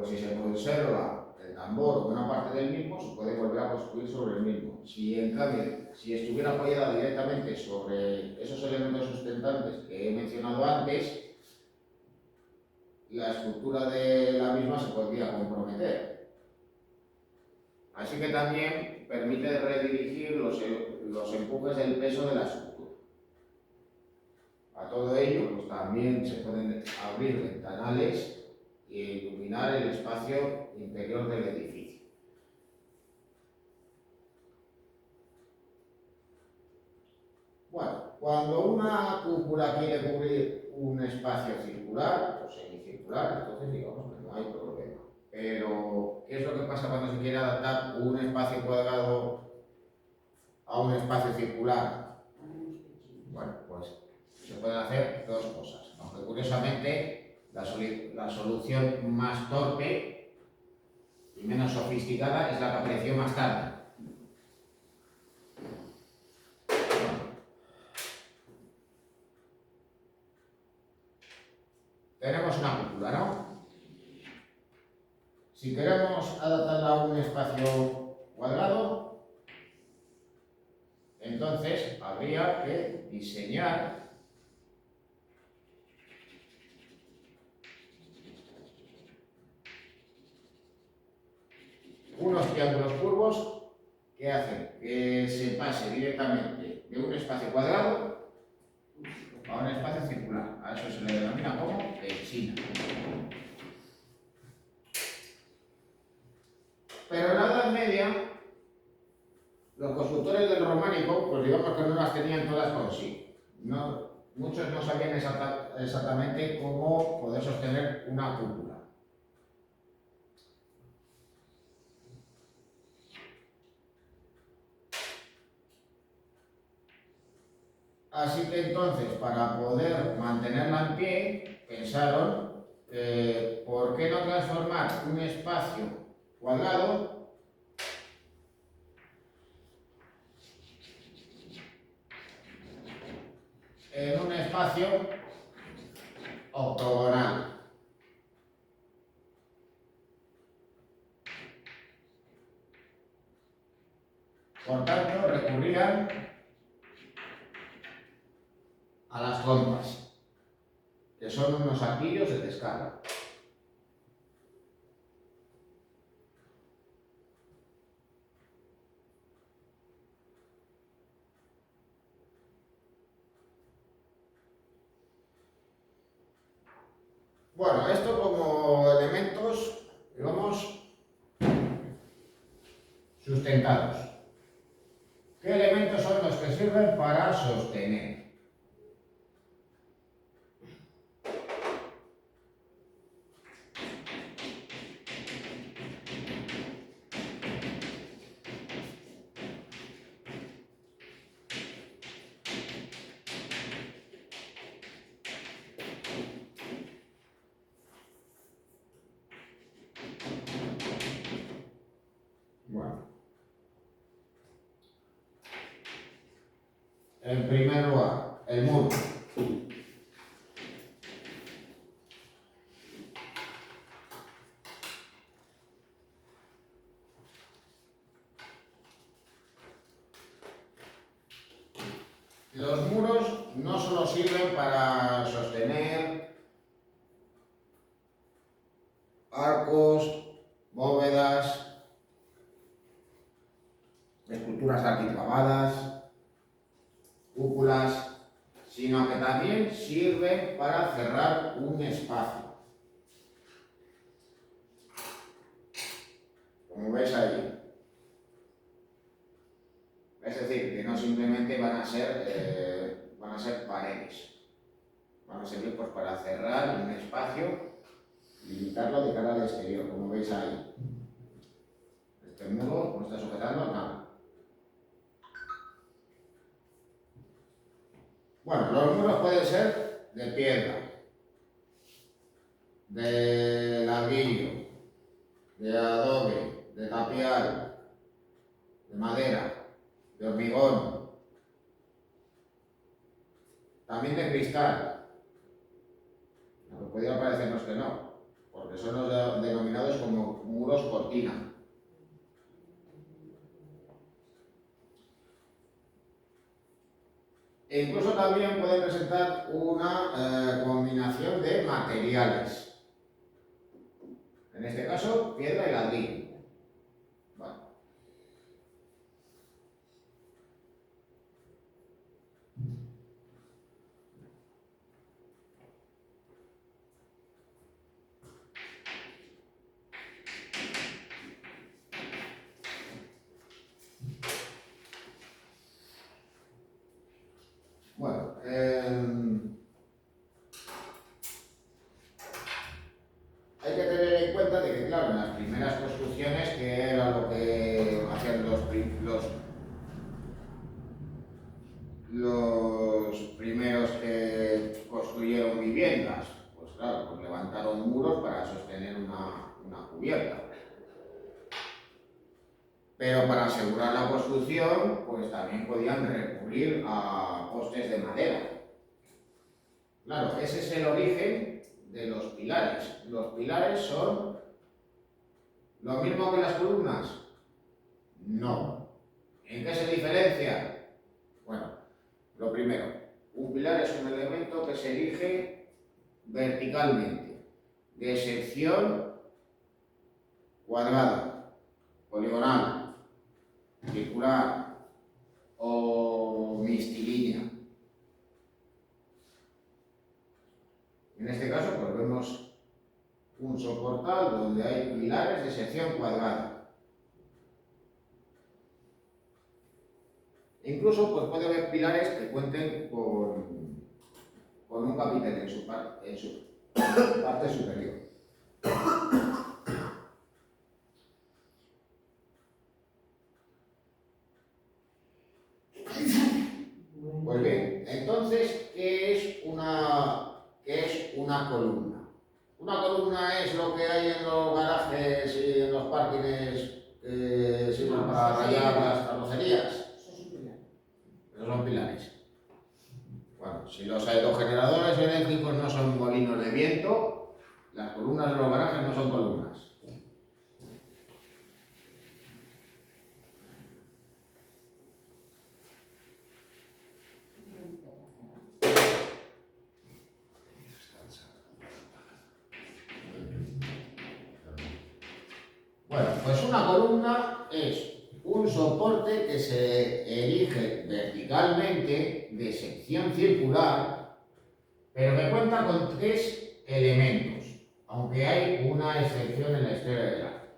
pues si se conserva el tambor o una parte del mismo, se puede volver a construir sobre el mismo. Si en cambio, si estuviera apoyada directamente sobre esos elementos sustentantes que he mencionado antes, la estructura de la misma se podría comprometer. Así que también permite redirigir los empujes del peso de la estructura. A todo ello, pues también se pueden abrir ventanales e iluminar el espacio interior del edificio. Bueno, cuando una cúpula quiere cubrir un espacio circular o semicircular, entonces digamos que no hay problema. Pero, ¿qué es lo que pasa cuando se quiere adaptar un espacio cuadrado a un espacio circular? Bueno, pues se pueden hacer dos cosas, aunque curiosamente la solución más torpe y menos sofisticada es la que apareció más tarde. Tenemos una cúpula, ¿no? Si queremos adaptarla a un espacio cuadrado, entonces habría que diseñar unos triángulos curvos que hacen que se pase directamente de un espacio cuadrado a un espacio circular. A eso se le denomina como pechina. Pero en la Edad Media, los constructores del románico, pues digamos que no las tenían todas consigo. Muchos no sabían exactamente cómo poder sostener una cúpula. Así que entonces, para poder mantenerla en pie, pensaron, ¿por qué no transformar un espacio cuadrado en un espacio octogonal? Por tanto, recurrían a las trompas, que son unos arquillos de descarga. Bueno, esto como elementos, digamos, sustentados. ¿Qué elementos son los que sirven para sostener? Bueno, en primer lugar, el muro. Los muros no solo sirven para sostener arcos, bóvedas, esculturas arquitravadadas, cúpulas, sino que también sirven para cerrar un espacio. Como veis ahí. Es decir, que no simplemente van a ser paredes. Van a servir pues, para cerrar un espacio y limitarlo de cara al exterior, como veis ahí. Este muro no está sujetando nada. Bueno, los muros pueden ser de piedra, de ladrillo, de adobe, de tapial, de madera, de hormigón, también de cristal, aunque podría parecernos que no, porque son los denominados como muros cortina. E incluso también pueden presentar una combinación de materiales. En este caso, piedra y ladrillo. Vale. Bueno, hay que tener en cuenta de que, claro, en las primeras construcciones, que era lo que hacían los primeros que construyeron viviendas, pues claro, pues levantaron muros para sostener una cubierta. Pero para asegurar la construcción, pues también podían recurrir a postes de madera. Claro, ese es el origen de los pilares. Los pilares son lo mismo que las columnas. No. ¿En qué se diferencia? Bueno, lo primero, un pilar es un elemento que se erige verticalmente, de sección cuadrada, poligonal, circular o mixtilínea. En este caso, pues vemos un soportal donde hay pilares de sección cuadrada. Incluso pues puede haber pilares que cuenten con un capitel en su parte superior. Pues bien, entonces, ¿qué es una columna? Una columna es lo que hay en los garajes y en los parkings que sirven para rayar las carrocerías. Esos son pilares. Bueno, si los aerogeneradores eléctricos no son molinos de viento, las columnas de los garajes no son columnas. Bueno, pues una columna es un soporte que se erige verticalmente de sección circular, pero que cuenta con 3 elementos, aunque hay una excepción en la historia del arte.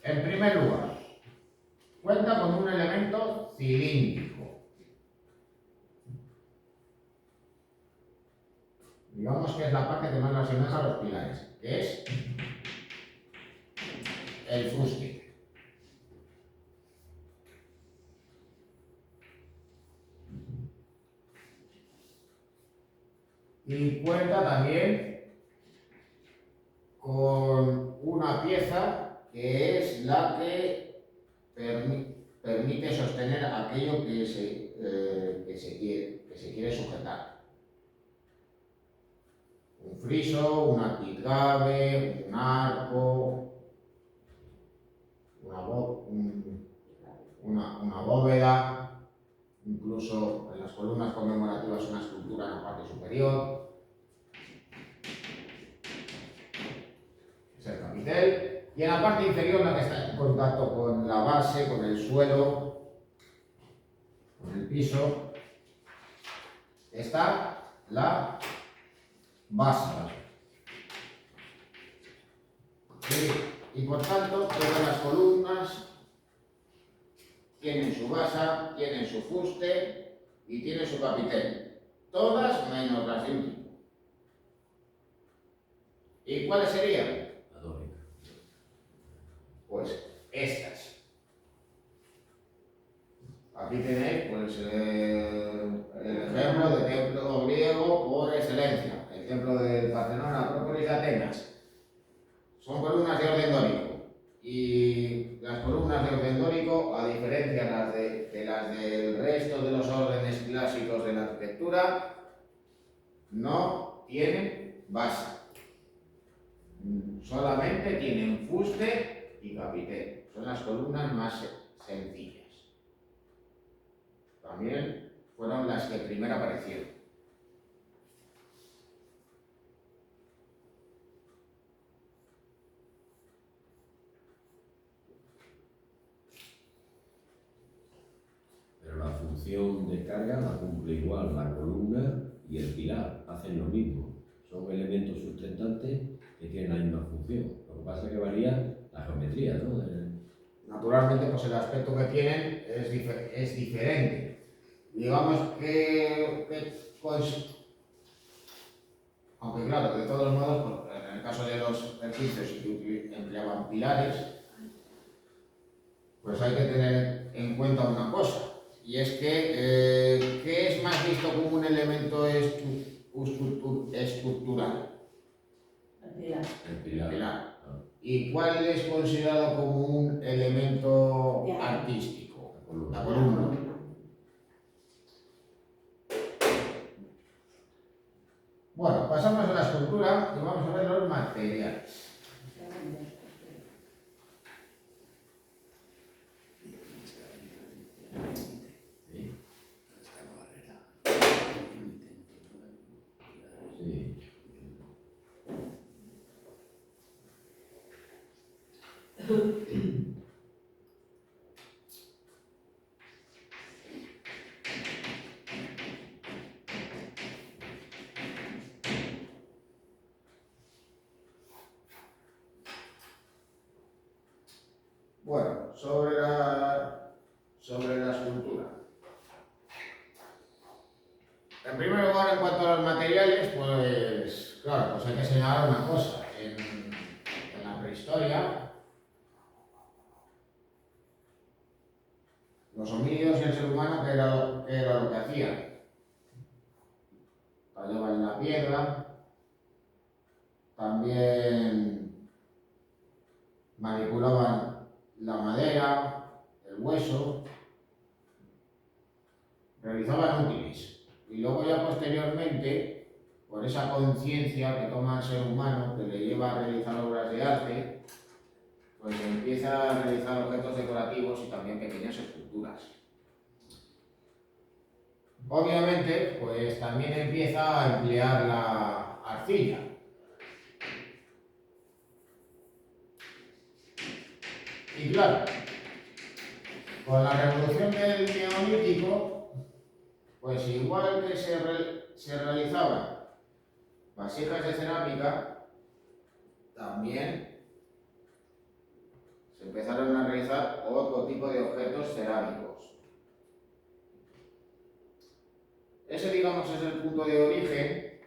En primer lugar, cuenta con un elemento cilíndrico. Digamos que es la parte que más asemeja a los pilares, que es el fuste. Y cuenta también con una pieza que es la que permite sostener aquello que se quiere sujetar. Un friso, un arquitrabe, un arco, una bóveda, incluso en las columnas conmemorativas una escultura en la parte superior. Es el capitel. Y en la parte inferior, la que está en contacto con la base, con el suelo, con el piso, está la base. Y por tanto, todas las columnas tienen su base, tienen su fuste y tienen su capitel. Todas menos las de un tipo. ¿Y cuáles serían? La dórica. Pues estas. Aquí tenéis pues, el ejemplo de templo griego por excelencia, el templo del Partenón, la Acrópolis de Atenas. Son columnas de orden dórico y las columnas de orden dórico, a diferencia de las del resto de los órdenes clásicos de la arquitectura, no tienen base. Solamente tienen fuste y capitel. Son las columnas más sencillas. También fueron las que primero aparecieron. Pero la función de carga la cumple igual la columna y el pilar, hacen lo mismo. Son elementos sustentantes que tienen la misma función. Lo que pasa es que varía la geometría, ¿no? Naturalmente, pues el aspecto que tienen es diferente. Digamos pues, aunque claro, de todos modos, pues, en el caso de los edificios que empleaban pilares, pues hay que tener en cuenta una cosa, y es que ¿qué es más visto como un elemento estructural? El pilar. ¿Y cuál es considerado como un elemento artístico? La columna. Bueno, pasamos a la escultura y vamos a ver los materiales. Sí. Bueno, sobre la escultura. En primer lugar, en cuanto a los materiales, pues claro, pues hay que señalar una cosa. En la prehistoria, los homínidos y el ser humano, ¿qué era lo que hacían? Tallaban la piedra, también manipulaban la madera, el hueso, realizaban útiles. Y luego ya posteriormente, por esa conciencia que toma el ser humano, que le lleva a realizar obras de arte, pues empieza a realizar objetos decorativos y también pequeñas esculturas. Obviamente, pues también empieza a emplear la arcilla. Y claro, con la revolución del Neolítico, pues igual que se realizaban vasijas de cerámica, también se empezaron a realizar otro tipo de objetos cerámicos. Ese, digamos, es el punto de origen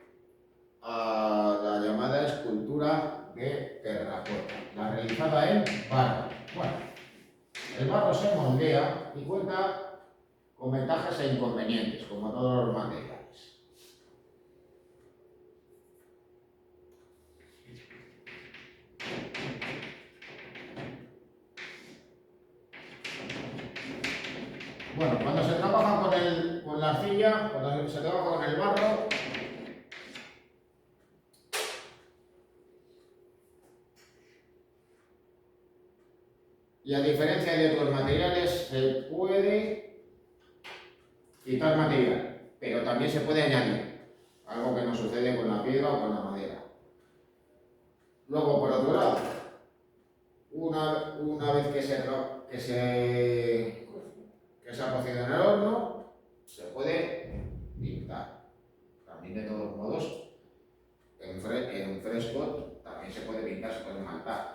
a la llamada escultura de terracota, la realizada en barro. Bueno, el barro se moldea y cuenta con ventajas e inconvenientes, como todos los materiales. Bueno, cuando se trabaja con la arcilla, cuando se trabaja con el barro, y a diferencia de otros materiales, se puede quitar material, pero también se puede añadir, algo que no sucede con la piedra o con la madera. Luego, por otro lado, una vez que se ha cocido en el horno, se puede pintar. También, de todos modos, en fresco también se puede pintar, se puede esmaltar.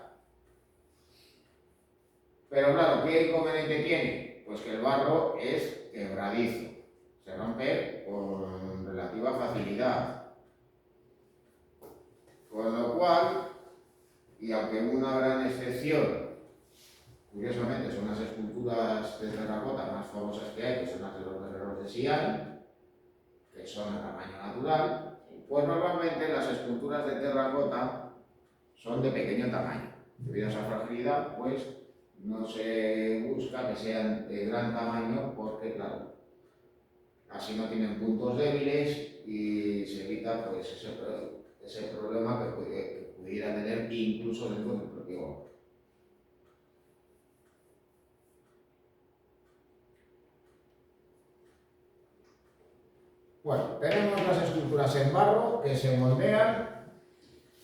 Pero claro, ¿qué inconveniente tiene? Pues que el barro es quebradizo, se rompe con relativa facilidad. Con lo cual, y aunque una gran excepción, curiosamente, son las esculturas de terracota más famosas que hay, que son las de los guerreros de Xi'an, que son a tamaño natural, pues normalmente las esculturas de terracota son de pequeño tamaño. Debido a esa fragilidad, pues no se busca que sean de gran tamaño porque, claro, así no tienen puntos débiles y se evita pues, ese problema que pudiera tener incluso dentro del propio horno. Bueno, tenemos las esculturas en barro que se moldean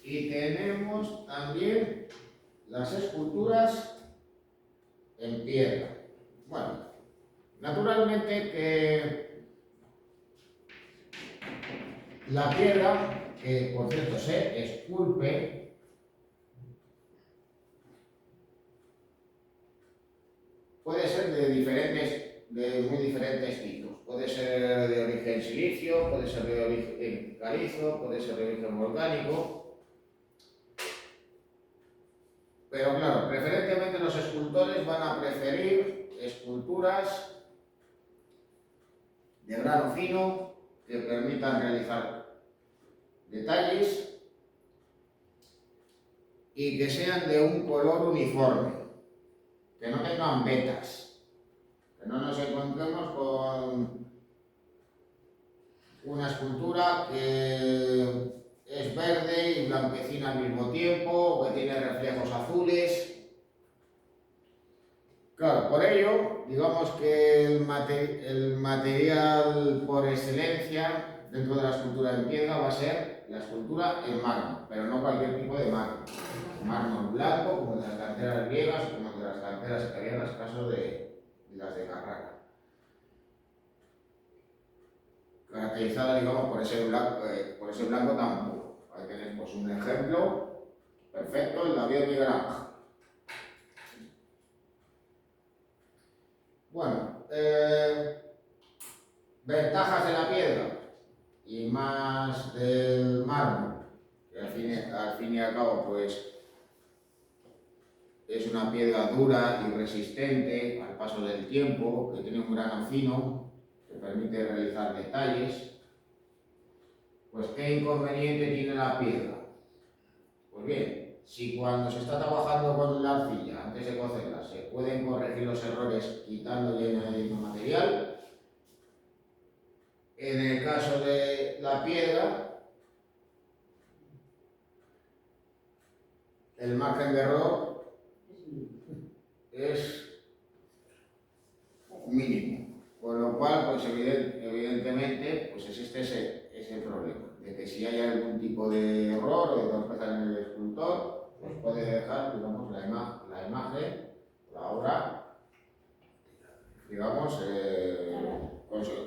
y tenemos también las esculturas en piedra. Bueno, naturalmente que la piedra, que por cierto se esculpe, puede ser de muy diferentes tipos. Puede ser de origen silicio, puede ser de origen calizo, puede ser de origen volcánico. Pero claro, preferentemente los escultores van a preferir esculturas de grano fino que permitan realizar detalles y que sean de un color uniforme, que no tengan vetas. Que no nos encontremos con una escultura que es verde y blanquecina al mismo tiempo, o que tiene reflejos azules. Claro, por ello, digamos que el material por excelencia dentro de la escultura en piedra va a ser la escultura en mármol, pero no cualquier tipo de mármol. Mármol blanco, como de las canteras griegas o como de las canteras italianas, caso de las de Carrara. Caracterizada, digamos, por ese blanco tan puro. Ahí tenéis pues, un ejemplo perfecto en David de Miguel Ángel. Bueno, ventajas de la piedra y más del mármol, que al fin y al cabo pues, es una piedra dura y resistente al paso del tiempo, que tiene un grano fino, que permite realizar detalles. Pues, ¿qué inconveniente tiene la piedra? Pues bien, si cuando se está trabajando con la arcilla, antes de cocerla, se pueden corregir los errores quitando y añadiendo material, en el caso de la piedra, el margen de error es mínimo, con lo cual, pues evidentemente, pues existe ese problema, de que si hay algún tipo de error o de torpeza en el escultor, pues puede dejar, digamos, la imagen, la obra, digamos,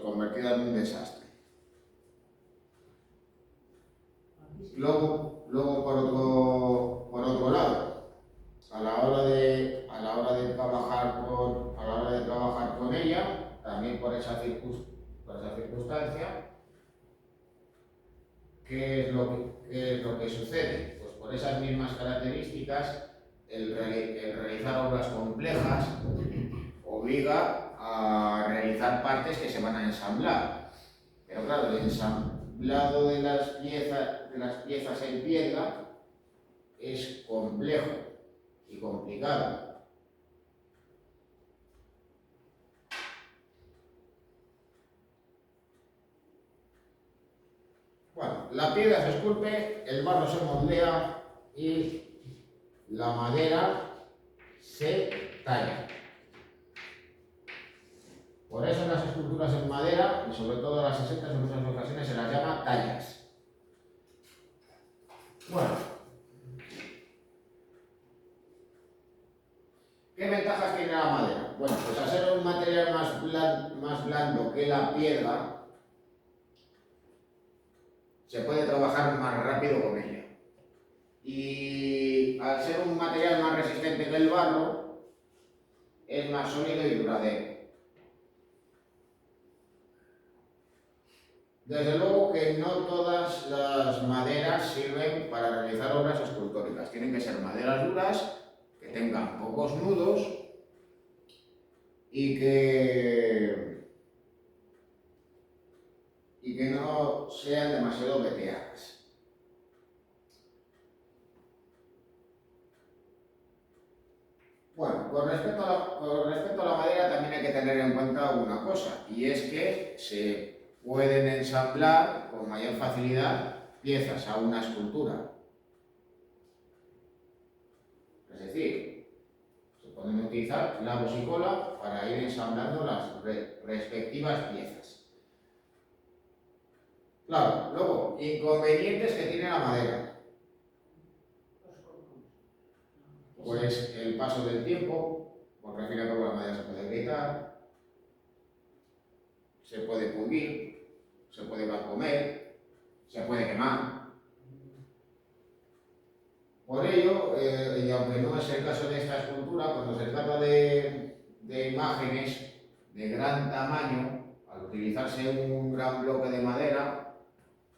convertida en un desastre. Luego por otro lado, a la hora de trabajar con ella, también por esa circunstancia, ¿qué es lo que sucede? Pues por esas mismas características, el realizar obras complejas obliga a realizar partes que se van a ensamblar. Pero claro, el ensamblado de las piezas en piedra es complejo y complicado. Bueno, la piedra se esculpe, el barro se moldea y la madera se talla. Por eso las esculturas en madera, y sobre todo las sesentas en muchas ocasiones, se las llama tallas. Bueno, ¿qué ventajas tiene la madera? Bueno, pues al ser un material más blando que la piedra, se puede trabajar más rápido con ella. Y al ser un material más resistente que el barro, es más sólido y duradero. Desde luego que no todas las maderas sirven para realizar obras escultóricas. Tienen que ser maderas duras, que tengan pocos nudos y que no sean demasiado veteadas. Bueno, con respecto a la madera también hay que tener en cuenta una cosa, y es que se pueden ensamblar con mayor facilidad piezas a una escultura. Es decir, se pueden utilizar clavos y cola para ir ensamblando las respectivas piezas. Claro, luego, inconvenientes que tiene la madera. Pues el paso del tiempo, porque al fin y al cabo la madera se puede gritar, se puede pudrir, se puede comer, se puede quemar. Por ello, y aunque no es el caso de esta escultura, cuando se trata de imágenes de gran tamaño, al utilizarse un gran bloque de madera,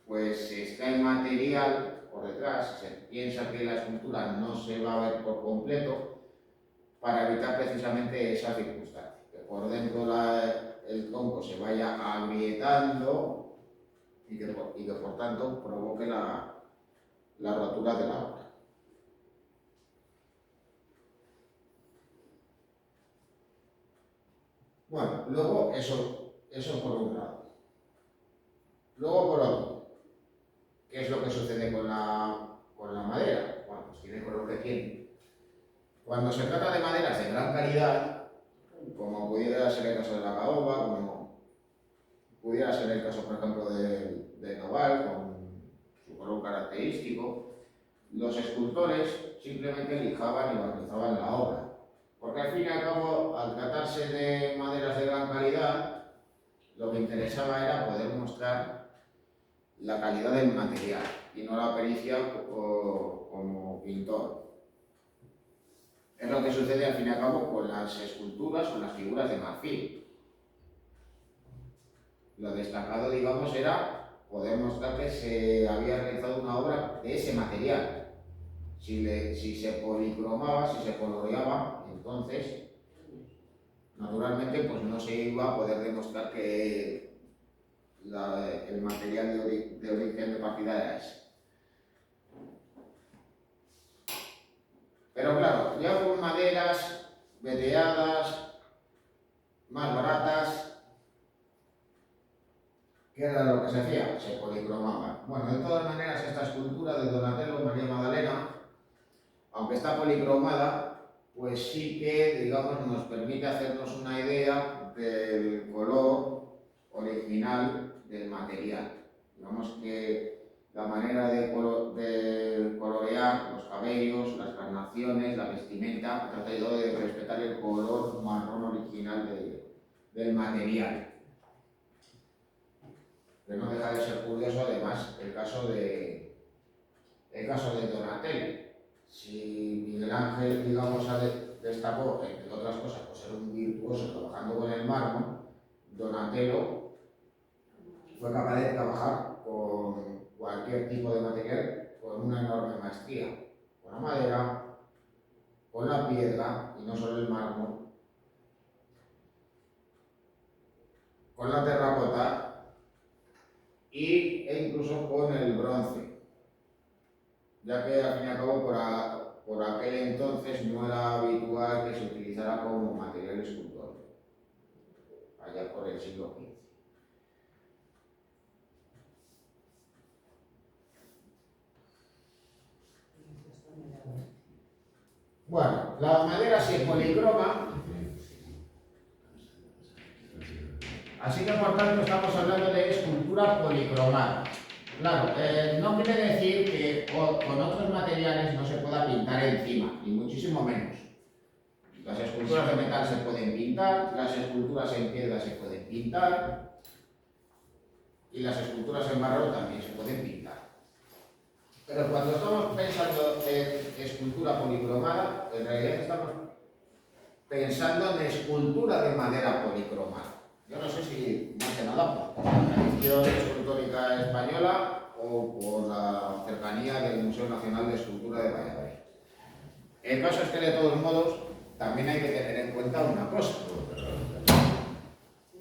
pues está el material por detrás, se piensa que la escultura no se va a ver por completo para evitar precisamente esa circunstancia, que por dentro el tronco se vaya agrietando y que por tanto provoque la rotura de la obra. Bueno, luego eso por un lado. Luego por otro, ¿qué es lo que sucede con la madera? Bueno, pues tiene con lo que tiene. Cuando se trata de maderas de gran calidad, como pudiera ser el caso de la caoba, como pudiera ser el caso, por ejemplo, de nogal, con su color característico, los escultores simplemente lijaban y barnizaban la obra. Porque al fin y al cabo, al tratarse de maderas de gran calidad, lo que interesaba era poder mostrar la calidad del material y no la pericia como pintor. Es lo que sucede al fin y al cabo con las esculturas o las figuras de marfil. Lo destacado, digamos, era poder mostrar que se había realizado una obra de ese material. Si se policromaba, si se coloreaba, entonces, naturalmente, pues no se iba a poder demostrar que el material de origen de partida era ese. Pero claro, ya con maderas veteadas, más baratas, ¿qué era lo que se hacía? Se policromaba. Bueno, de todas maneras, esta escultura de Donatello María Magdalena, aunque está policromada, pues sí que, digamos, nos permite hacernos una idea del color original del material. Digamos que la manera de colorear los cabellos, las carnaciones, la vestimenta, ha tratado de respetar el color marrón original del material. Que no deja de ser curioso, además, el caso de Donatello. Si Miguel Ángel, digamos, destacó, entre otras cosas, por ser un virtuoso trabajando con el mármol, Donatello fue capaz de trabajar con cualquier tipo de material con una enorme maestría, con la madera, con la piedra, y no solo el mármol, con la terracota e incluso con el bronce, ya que al fin y al cabo por aquel entonces no era habitual que se utilizara como material escultórico, allá por el siglo XV. Bueno, la madera se policroma, así que por tanto estamos hablando de escultura policromada. Claro, no quiere decir que con otros materiales no se pueda pintar encima, ni muchísimo menos. Las esculturas de metal se pueden pintar, las esculturas en piedra se pueden pintar y las esculturas en barro también se pueden pintar. Pero cuando estamos pensando en escultura policromada, en realidad estamos pensando en escultura de madera policromada. Yo no sé si más que nada por la tradición escultórica española o por la cercanía del Museo Nacional de Escultura de Valladolid. El caso es que, de todos modos, también hay que tener en cuenta una cosa.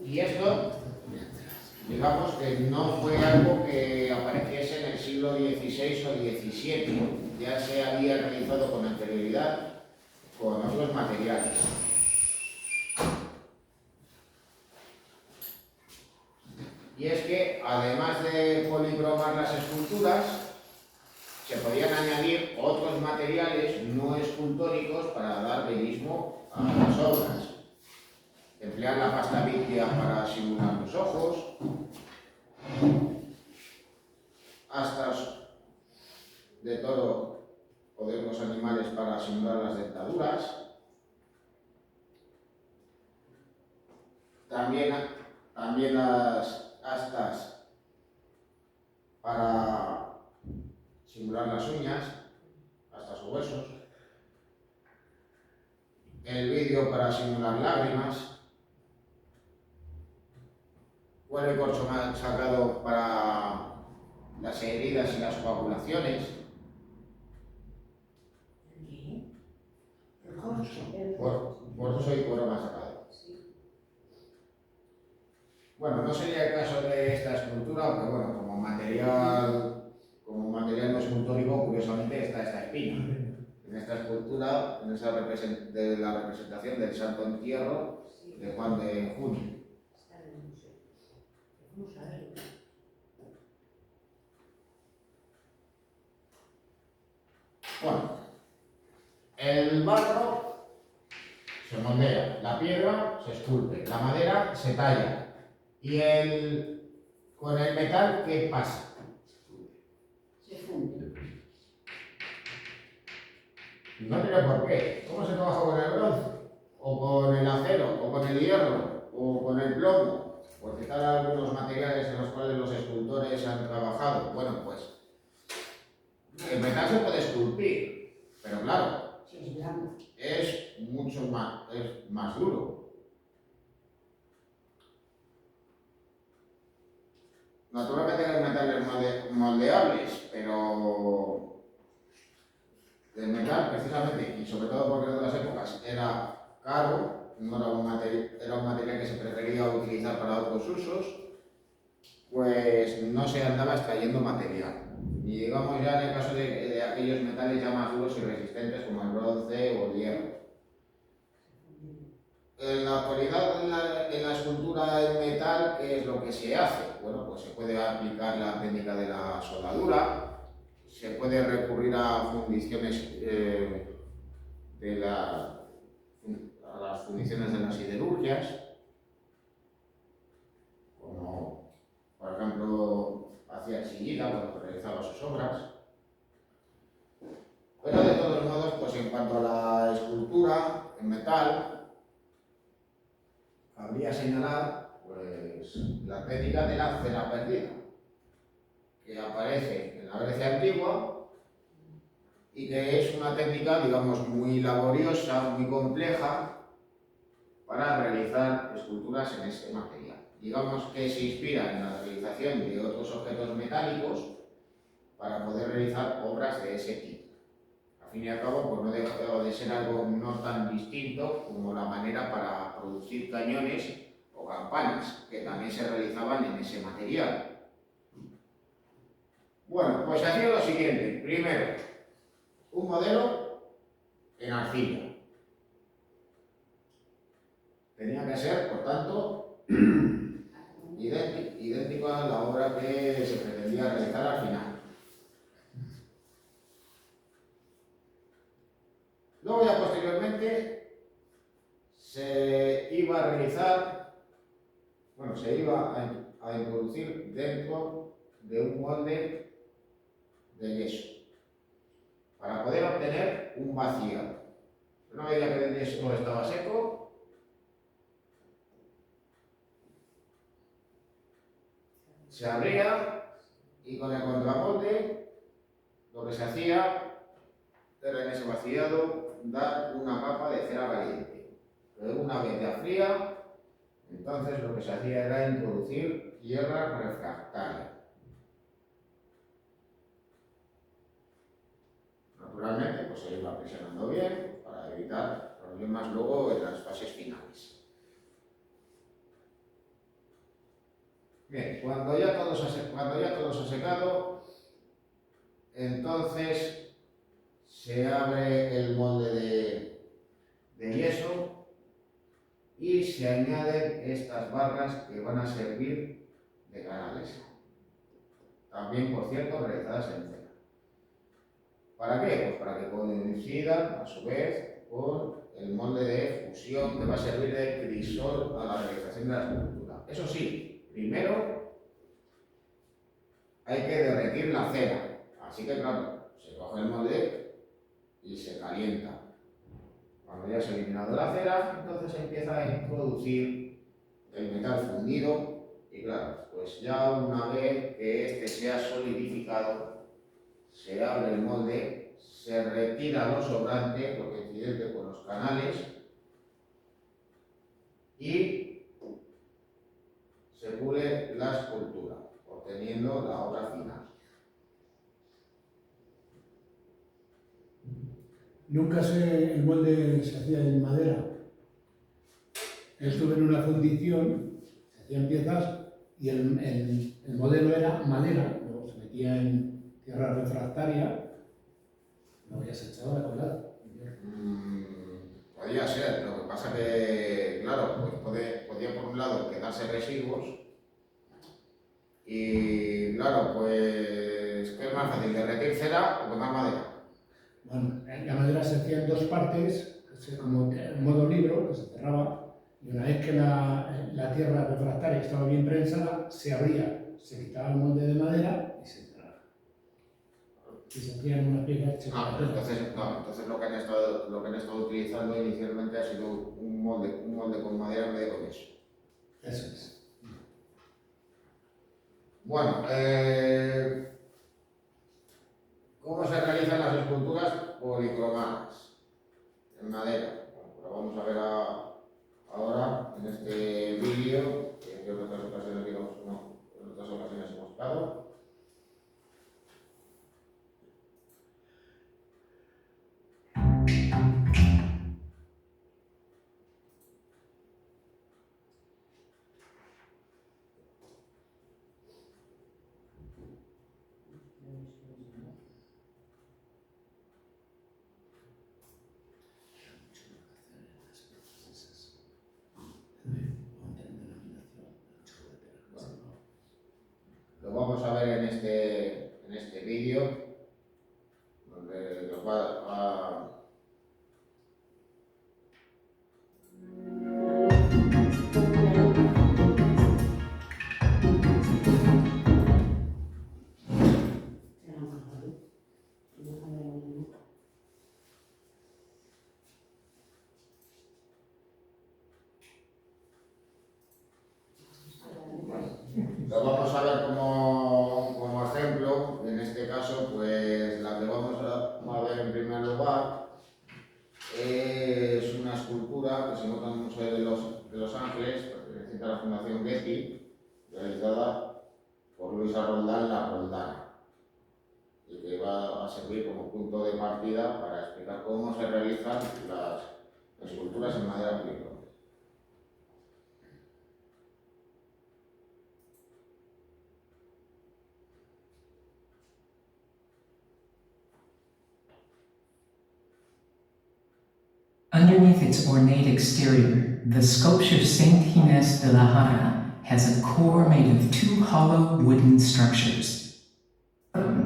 Y esto, digamos que no fue algo que apareciese en el siglo XVI o XVII. Ya se había realizado con anterioridad con otros materiales. Y es que, además de policromar las esculturas, se podían añadir otros materiales no escultóricos para dar realismo a las obras. Emplear la pasta vitria para simular los ojos, astas de toro o de otros animales para simular las dentaduras. También las astas para simular las uñas, astas o huesos. El vidrio para simular lágrimas. Cuero y corcho sagrado para las heridas y las coagulaciones. El corcho. Corcho y cuero masacrado. Bueno, no sería el caso de esta escultura, aunque bueno, como material no escultórico, curiosamente está esta espina. En esta escultura, de la representación del Santo Entierro de Juan de Junio. Está en el museo. Vamos a verlo. Bueno, el barro se moldea, la piedra se esculpe, la madera se talla. Y con el metal, ¿qué pasa? Se funde. No tiene por qué. ¿Cómo se trabaja con el bronce? O con el acero, o con el hierro, o con el plomo. Por citar algunos materiales en los cuales los escultores han trabajado. Bueno, pues el metal se puede esculpir, pero claro, Si es blanco. es más duro. Naturalmente hay metales moldeables, pero el metal, precisamente, y sobre todo porque en otras épocas era caro, no era un material que se prefería utilizar para otros usos, pues no se andaba extrayendo material. Y digamos ya en el caso de aquellos metales ya más duros y resistentes como el bronce o el hierro. En la actualidad, en la escultura en metal, ¿qué es lo que se hace? Bueno, pues se puede aplicar la técnica de la soldadura, se puede recurrir a fundiciones a las fundiciones de las siderurgias, como por ejemplo hacía Chillida cuando realizaba sus obras. Pero de todos modos, pues en cuanto a la escultura en metal, habría señalar pues, la técnica de la cera perdida, que aparece en la Grecia antigua y que es una técnica, digamos, muy laboriosa, muy compleja para realizar esculturas en este material. Digamos que se inspira en la realización de otros objetos metálicos para poder realizar obras de ese tipo. Al fin y al cabo, pues no deja de ser algo no tan distinto como la manera para producir cañones o campanas, que también se realizaban en ese material. Bueno, pues hacía lo siguiente. Primero, un modelo en arcilla. Tenía que ser, por tanto, idéntico a la obra que se pretendía realizar al final. Luego ya posteriormente se iba a realizar, bueno, se iba a introducir dentro de un molde de yeso para poder obtener un vaciado. Una vez que el yeso estaba seco, se abría y con el contramolde lo que se hacía era en ese vaciado dar una capa de cera caliente. Pero una vez ya fría, entonces lo que se hacía era introducir tierra refractaria. Naturalmente, pues se iba presionando bien para evitar problemas luego en las fases finales. Bien, cuando ya todo se ha secado, entonces se abre el molde de yeso y se añaden estas barras que van a servir de canales. También, por cierto, realizadas en cera. ¿Para qué? Pues para que coincidan a su vez con el molde de fusión que va a servir de crisol a la realización de la escultura. Eso sí, primero hay que derretir la cera. Así que claro, se coge el molde y se calienta. Cuando ya se ha eliminado la cera, entonces se empieza a introducir el metal fundido y claro, pues ya una vez que este sea solidificado, se abre el molde, se retira lo sobrante, lo que incidente con los canales y se pule la escultura, obteniendo la obra final. El molde se hacía en madera. Estuve en una fundición, se hacían piezas y el modelo era madera, luego se metía en tierra refractaria, luego ya se echaba a colar. Podría ser, lo que pasa que, claro, pues podía por un lado quedarse residuos y, claro, pues, ¿qué es más fácil, derretir cera o quemar madera? Bueno, la madera se hacía en dos partes, como en modo libro, que se cerraba, y una vez que la tierra refractaria estaba bien prensada, se abría, se quitaba el molde de madera y se cerraba. Y se hacían una pieza hecha. Entonces lo que han estado utilizando inicialmente ha sido un molde con madera en vez de con yeso. Eso es. Bueno, ¿cómo se realizan las esculturas policromadas en madera? Bueno, lo vamos a ver ahora en este vídeo, que en otras ocasiones, hemos estado. Lo vamos a ver en este vídeo, donde nos va a... Lo vamos a ver como ejemplo. En este caso, pues la que vamos a ver en primer lugar es una escultura que se encuentra en el Museo de Los Ángeles, perteneciente a la Fundación Getty, realizada por Luisa Roldán La Roldana, y que va a servir como punto de partida para explicar cómo se realizan las esculturas en madera policromada. Underneath its ornate exterior, the sculpture Saint Ginés de la Jara has a core made of two hollow wooden structures.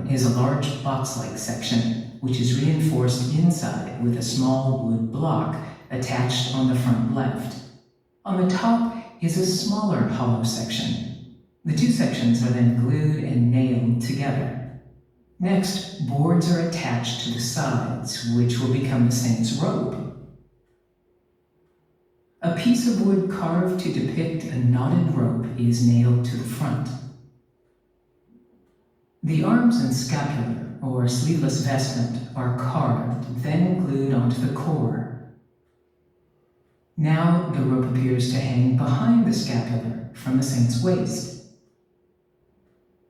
Is a large box-like section, which is reinforced inside with a small wood block attached on the front left. On the top is a smaller hollow section. The two sections are then glued and nailed together. Next, boards are attached to the sides, which will become the saint's robe. A piece of wood carved to depict a knotted rope is nailed to the front. The arms and scapular, or sleeveless vestment, are carved, then glued onto the core. Now the rope appears to hang behind the scapular from the saint's waist.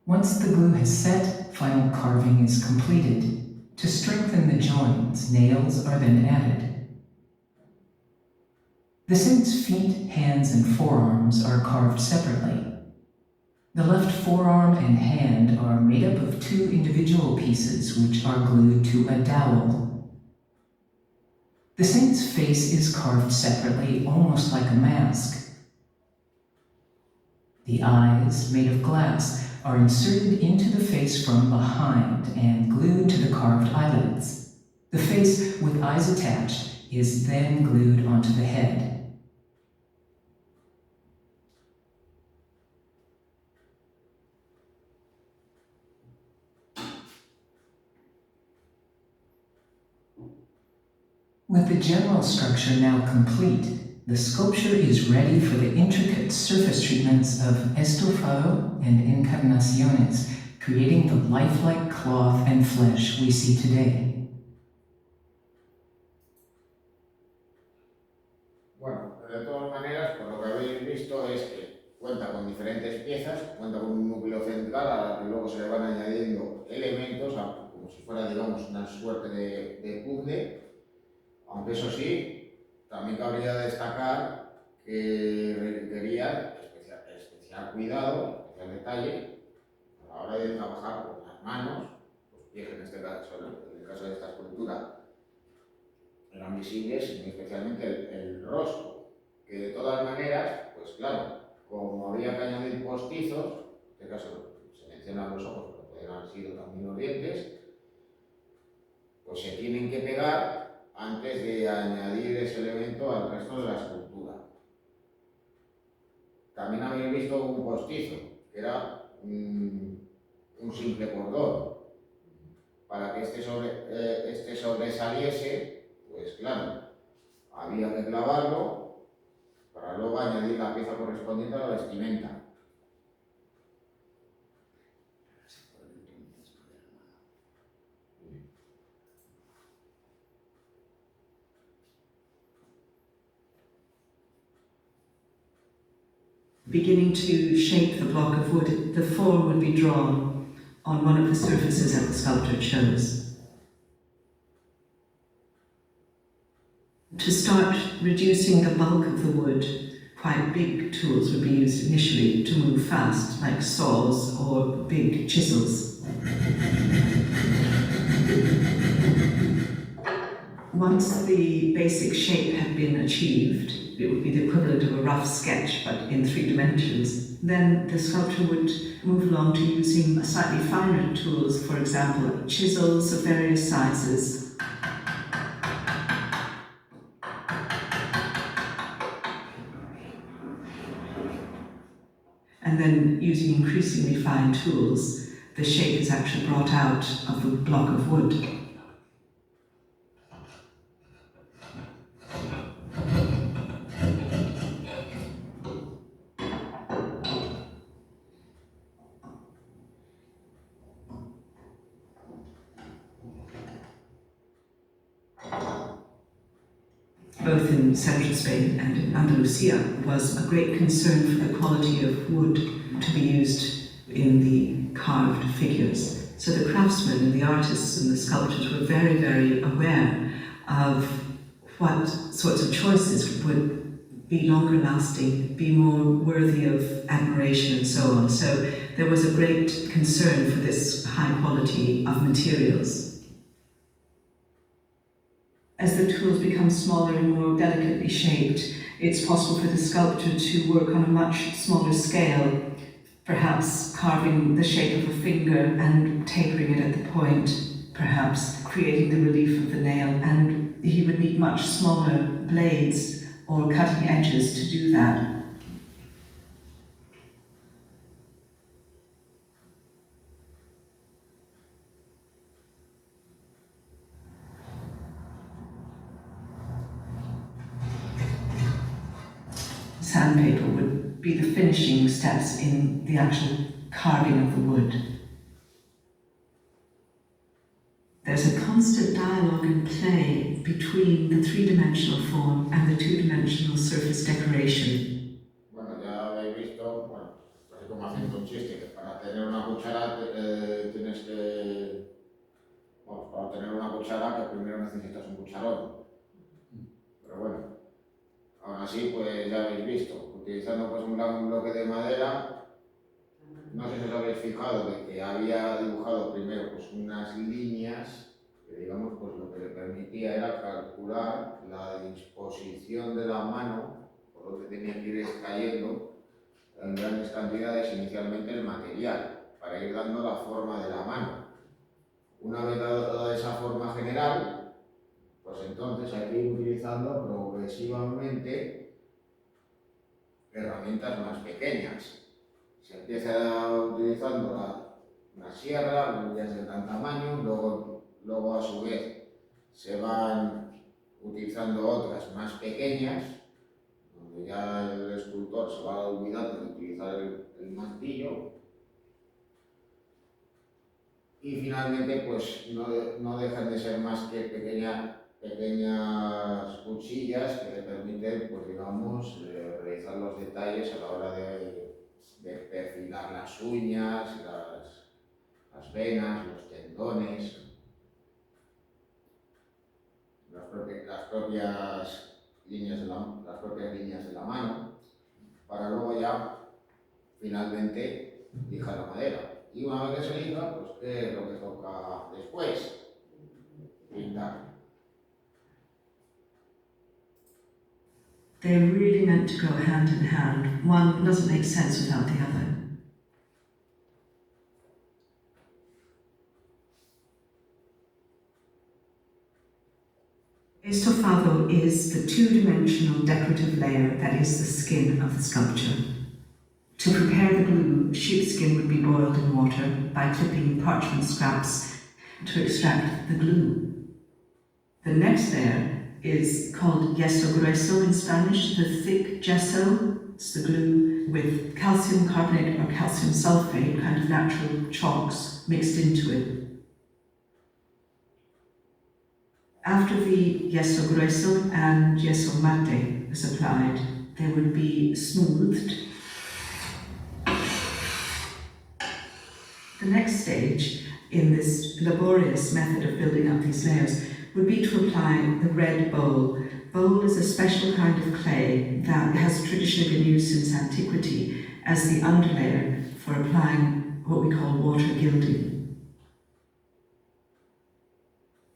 Once the glue has set, final carving is completed. To strengthen the joins, nails are then added. The saint's feet, hands, and forearms are carved separately. The left forearm and hand are made up of two individual pieces which are glued to a dowel. The saint's face is carved separately, almost like a mask. The eyes, made of glass, are inserted into the face from behind and glued to the carved eyelids. The face, with eyes attached, is then glued onto the head. With the general structure now complete, the sculpture is ready for the intricate surface treatments of estofado and encarnaciones, creating the lifelike cloth and flesh we see today. Bueno, de todas maneras, por lo que habéis visto es que cuenta con diferentes piezas, cuenta con un núcleo central a la que luego se le van añadiendo elementos, como si fuera, digamos, una suerte de puzzle. Aunque eso sí, también cabría destacar que requería especial cuidado, especial detalle a la hora de trabajar con las manos, los pies en este caso, en el caso de esta escultura, eran visibles, y especialmente el rostro, que de todas maneras, pues claro, como había que añadir postizos, en este caso se mencionan los ojos, pero pueden haber sido también los dientes, pues se tienen que pegar antes de añadir ese elemento al resto de la escultura. También habéis visto un postizo, que era un simple cordón. Para que este sobresaliese, pues claro, había que clavarlo para luego añadir la pieza correspondiente a la vestimenta. Beginning to shape the block of wood, the form would be drawn on one of the surfaces that the sculptor chose. To start reducing the bulk of the wood, quite big tools would be used initially to move fast, like saws or big chisels. Once the basic shape had been achieved, it would be the equivalent of a rough sketch, but in 3 dimensions. Then the sculptor would move along to using slightly finer tools, for example, chisels of various sizes. And then using increasingly fine tools, the shape is actually brought out of the block of wood. Both in central Spain and in Andalusia, was a great concern for the quality of wood to be used in the carved figures. So the craftsmen and the artists and the sculptors were very, very aware of what sorts of choices would be longer lasting, be more worthy of admiration and so on. So there was a great concern for this high quality of materials. As the tools become smaller and more delicately shaped, it's possible for the sculptor to work on a much smaller scale, perhaps carving the shape of a finger and tapering it at the point, perhaps creating the relief of the nail, and he would need much smaller blades or cutting edges to do that. Sandpaper would be the finishing steps in the actual carving of the wood. There's a constant dialogue and play between the 3-dimensional form and the 2-dimensional surface decoration. Bueno, ya habéis visto, bueno, así como haciendo un chiste, que para tener una cuchara tienes que... Bueno, para tener una cuchara que primero necesitas un cucharón. Pero bueno, aún así, pues ya habéis visto, utilizando pues un bloque de madera, no sé si os habéis fijado de que había dibujado primero pues unas líneas que digamos, pues lo que le permitía era calcular la disposición de la mano, por donde tenía que ir extrayendo en grandes cantidades inicialmente el material, para ir dando la forma de la mano. Una vez dada toda esa forma general, pues entonces hay que ir utilizando progresivamente herramientas más pequeñas. Se empieza utilizando una sierra, grillas de gran tamaño, luego a su vez se van utilizando otras más pequeñas, donde ya el escultor se va olvidando de utilizar el martillo. Y finalmente, pues no dejan de ser más que pequeñas cuchillas que le permiten, pues digamos, realizar los detalles a la hora de perfilar las uñas, las venas, los tendones, las propias líneas de la mano, para luego ya finalmente lijar la madera. Y una vez que se lija, pues ¿qué es lo que toca después? Pintar. They're really meant to go hand in hand. One doesn't make sense without the other. Estofado is the two-dimensional decorative layer that is the skin of the sculpture. To prepare the glue, sheepskin would be boiled in water by clipping parchment scraps to extract the glue. The next layer is called yeso grueso in Spanish, the thick gesso. It's the glue with calcium carbonate or calcium sulfate, kind of natural chalks, mixed into it. After the yeso grueso and yeso mate is applied, they would be smoothed. The next stage in this laborious method of building up these layers would be to apply the red bole. Bole is a special kind of clay that has traditionally been used since antiquity as the underlayer for applying what we call water gilding.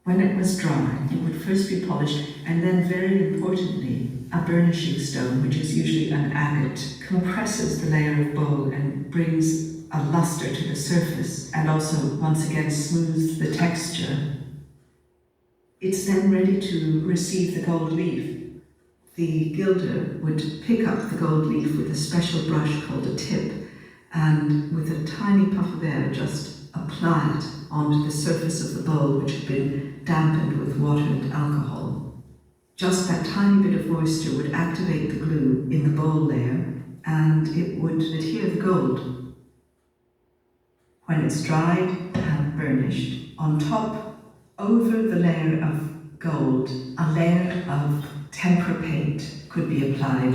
When it was dry, it would first be polished, and then, very importantly, a burnishing stone, which is usually an agate, compresses the layer of bole and brings a luster to the surface, and also, once again, smooths the texture. It's then ready to receive the gold leaf. The gilder would pick up the gold leaf with a special brush called a tip, and with a tiny puff of air just apply it onto the surface of the bowl, which had been dampened with water and alcohol. Just that tiny bit of moisture would activate the glue in the bowl layer, and it would adhere the gold. When it's dried and burnished, on top, over the layer of gold, a layer of tempera paint could be applied.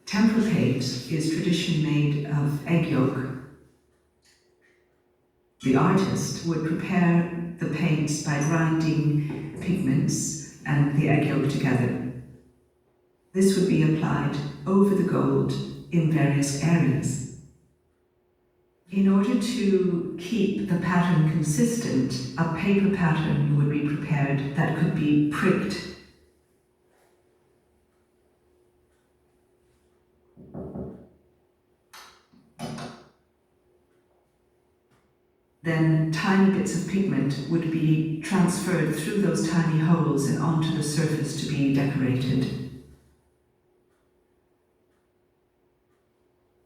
Tempera paint is traditionally made of egg yolk. The artist would prepare the paints by grinding pigments and the egg yolk together. This would be applied over the gold in various areas. In order to keep the pattern consistent, a paper pattern would be prepared that could be pricked. Then tiny bits of pigment would be transferred through those tiny holes and onto the surface to be decorated.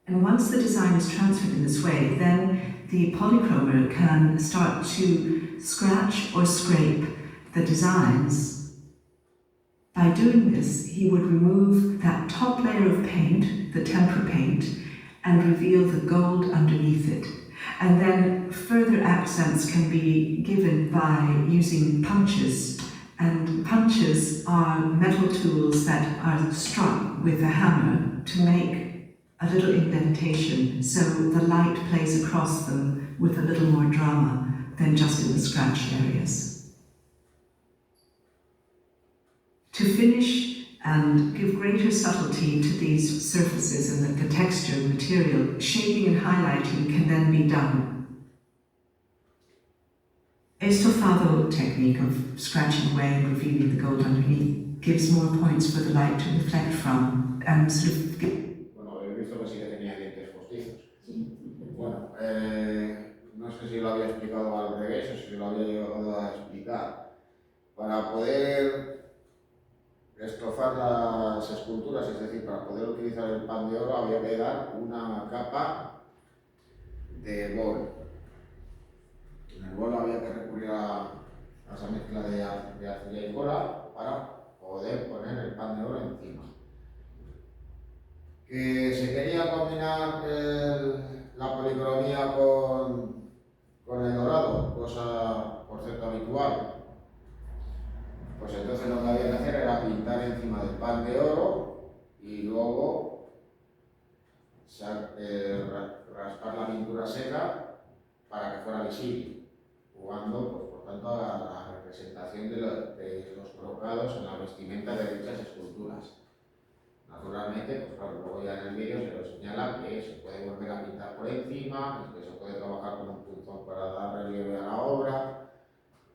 And once the design is transferred in this way, then the polychromer can start to scratch or scrape the designs. By doing this, he would remove that top layer of paint, the tempera paint, and reveal the gold underneath it. And then further accents can be given by using punches. And punches are metal tools that are struck with a hammer to make a little indentation, so the light plays across them with a little more drama than just in the scratch areas. To finish and give greater subtlety to these surfaces and the texture and material, shading and highlighting can then be done. estofado technique of scratching away and revealing the gold underneath gives more points for the light to reflect from and sort of Bueno, habéis visto que sí que tenía dientes postizos. Bueno, no sé si lo había explicado al revés o si lo había llegado a explicar. Para poder estofar las esculturas, es decir, para poder utilizar el pan de oro, había que dar una capa de bol. En el bol había que recurrir a esa mezcla de arcilla y cola para poder poner el pan de oro encima. Que se quería combinar la policromía con el dorado, cosa por cierto habitual, pues entonces lo que había que hacer era pintar encima del pan de oro y luego raspar la pintura seca para que fuera visible, jugando pues, por tanto a la representación de los brocados en la vestimenta de dichas esculturas. Naturalmente, pues claro, luego ya en el vídeo se lo señala que se puede volver a pintar por encima, que se puede trabajar con un punzón para dar relieve a la obra,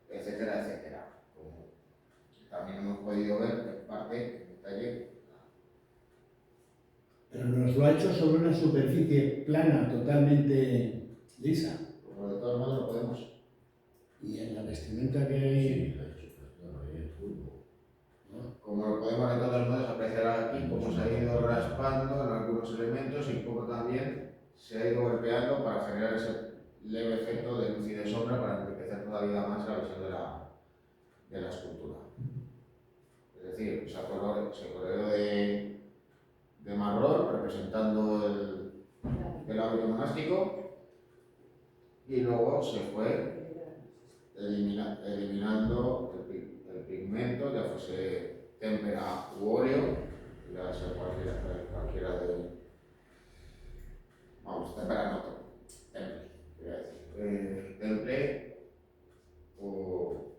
etcétera, etcétera. Como también hemos podido ver en parte, en detalle. Pero nos lo ha hecho sobre una superficie plana, totalmente lisa. Como de todos modos lo podemos. Y en la vestimenta que hay... Sí, lo he hecho, pero no, es turbo. Como lo podemos de todos modos apreciar aquí, cómo se ha ido raspando en algunos elementos y cómo también se ha ido golpeando para generar ese leve efecto de luz y de sombra para enriquecer todavía más la visión de la escultura. Es decir, se coloreó de marrón representando el hábito monástico y luego se fue eliminando el pigmento, ya fuese témpera u óleo, ya sea cualquiera de... Vamos, témpera no, temple, quería decir. Temple u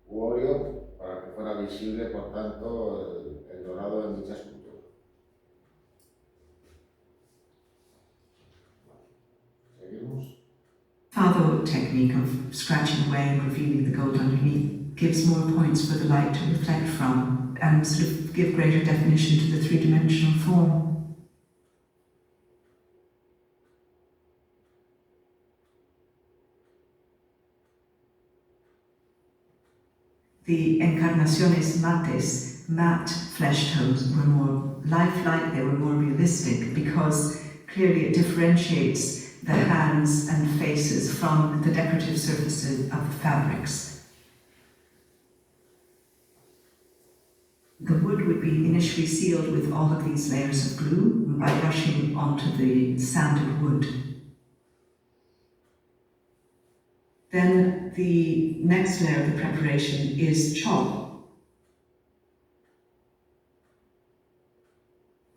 óleo para que fuera visible, por tanto, el dorado en dicha escultura. Seguimos. Fado technique of scratching away and revealing the gold underneath gives more points for the light to reflect from and sort of give greater definition to the three-dimensional form. The Encarnaciones Mates, matte flesh tones, were more lifelike, they were more realistic because clearly it differentiates the hands and faces from the decorative surfaces of the fabrics. The wood would be initially sealed with all of these layers of glue by brushing onto the sanded wood. Then the next layer of the preparation is chalk.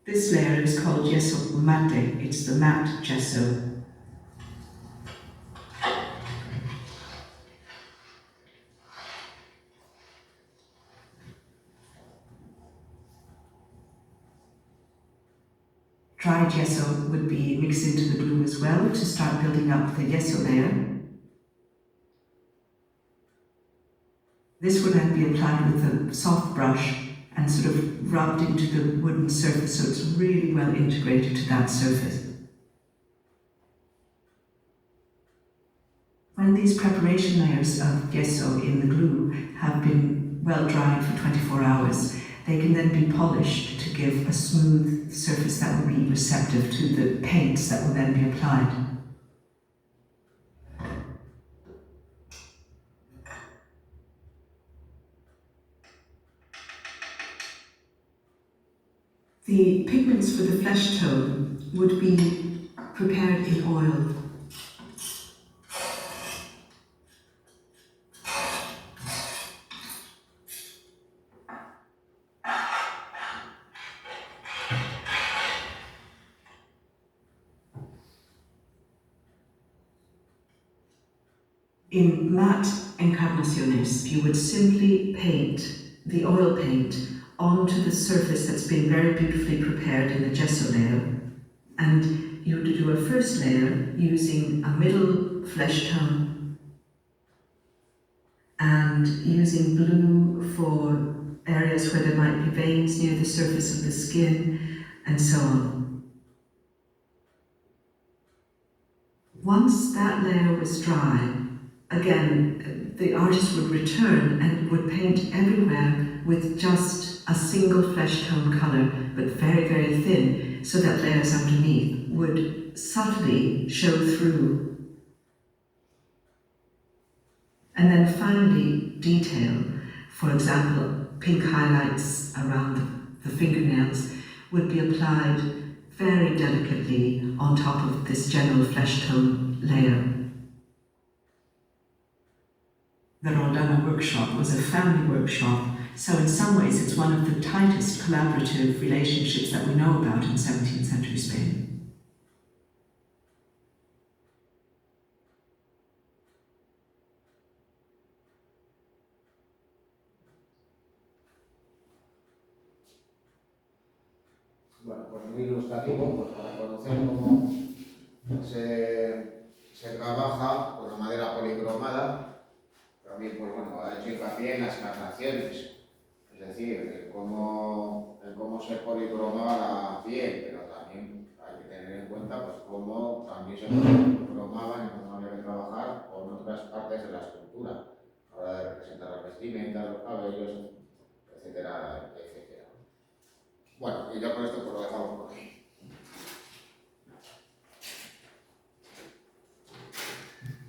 This layer is called yeso mate, it's the matte gesso. Dry gesso would be mixed into the glue as well to start building up the gesso layer. This would then be applied with a soft brush and sort of rubbed into the wooden surface so it's really well integrated to that surface. When these preparation layers of gesso in the glue have been well dried for 24 hours, they can then be polished to give a smooth surface that will be receptive to the paints that will then be applied. The pigments for the flesh tone would be prepared in oil. In matte Encarnaciones, you would simply paint the oil paint onto the surface that's been very beautifully prepared in the gesso layer, and you would do a first layer using a middle flesh tone, and using blue for areas where there might be veins near the surface of the skin, and so on. Once that layer was dry, again, the artist would return and would paint everywhere with just a single flesh tone colour, but very, very thin, so that layers underneath would subtly show through. And then finally, detail. For example, pink highlights around the fingernails would be applied very delicately on top of this general flesh tone layer. The Roldana workshop was a family workshop, so in some ways it's one of the tightest collaborative relationships that we know about in 17th century Spain. Bueno, pues muy ilustrativo, pues para conocer cómo se trabaja con la madera policromada. También, pues bueno, ha hecho hincapié en las carnaciones, es decir, en cómo se policromaba la piel, pero también hay que tener en cuenta pues cómo también se policromaban y cómo había que trabajar con otras partes de la escultura, a la hora de representar las vestimentas, los cabellos, etcétera, etcétera. Bueno, y ya con esto pues lo dejamos por aquí.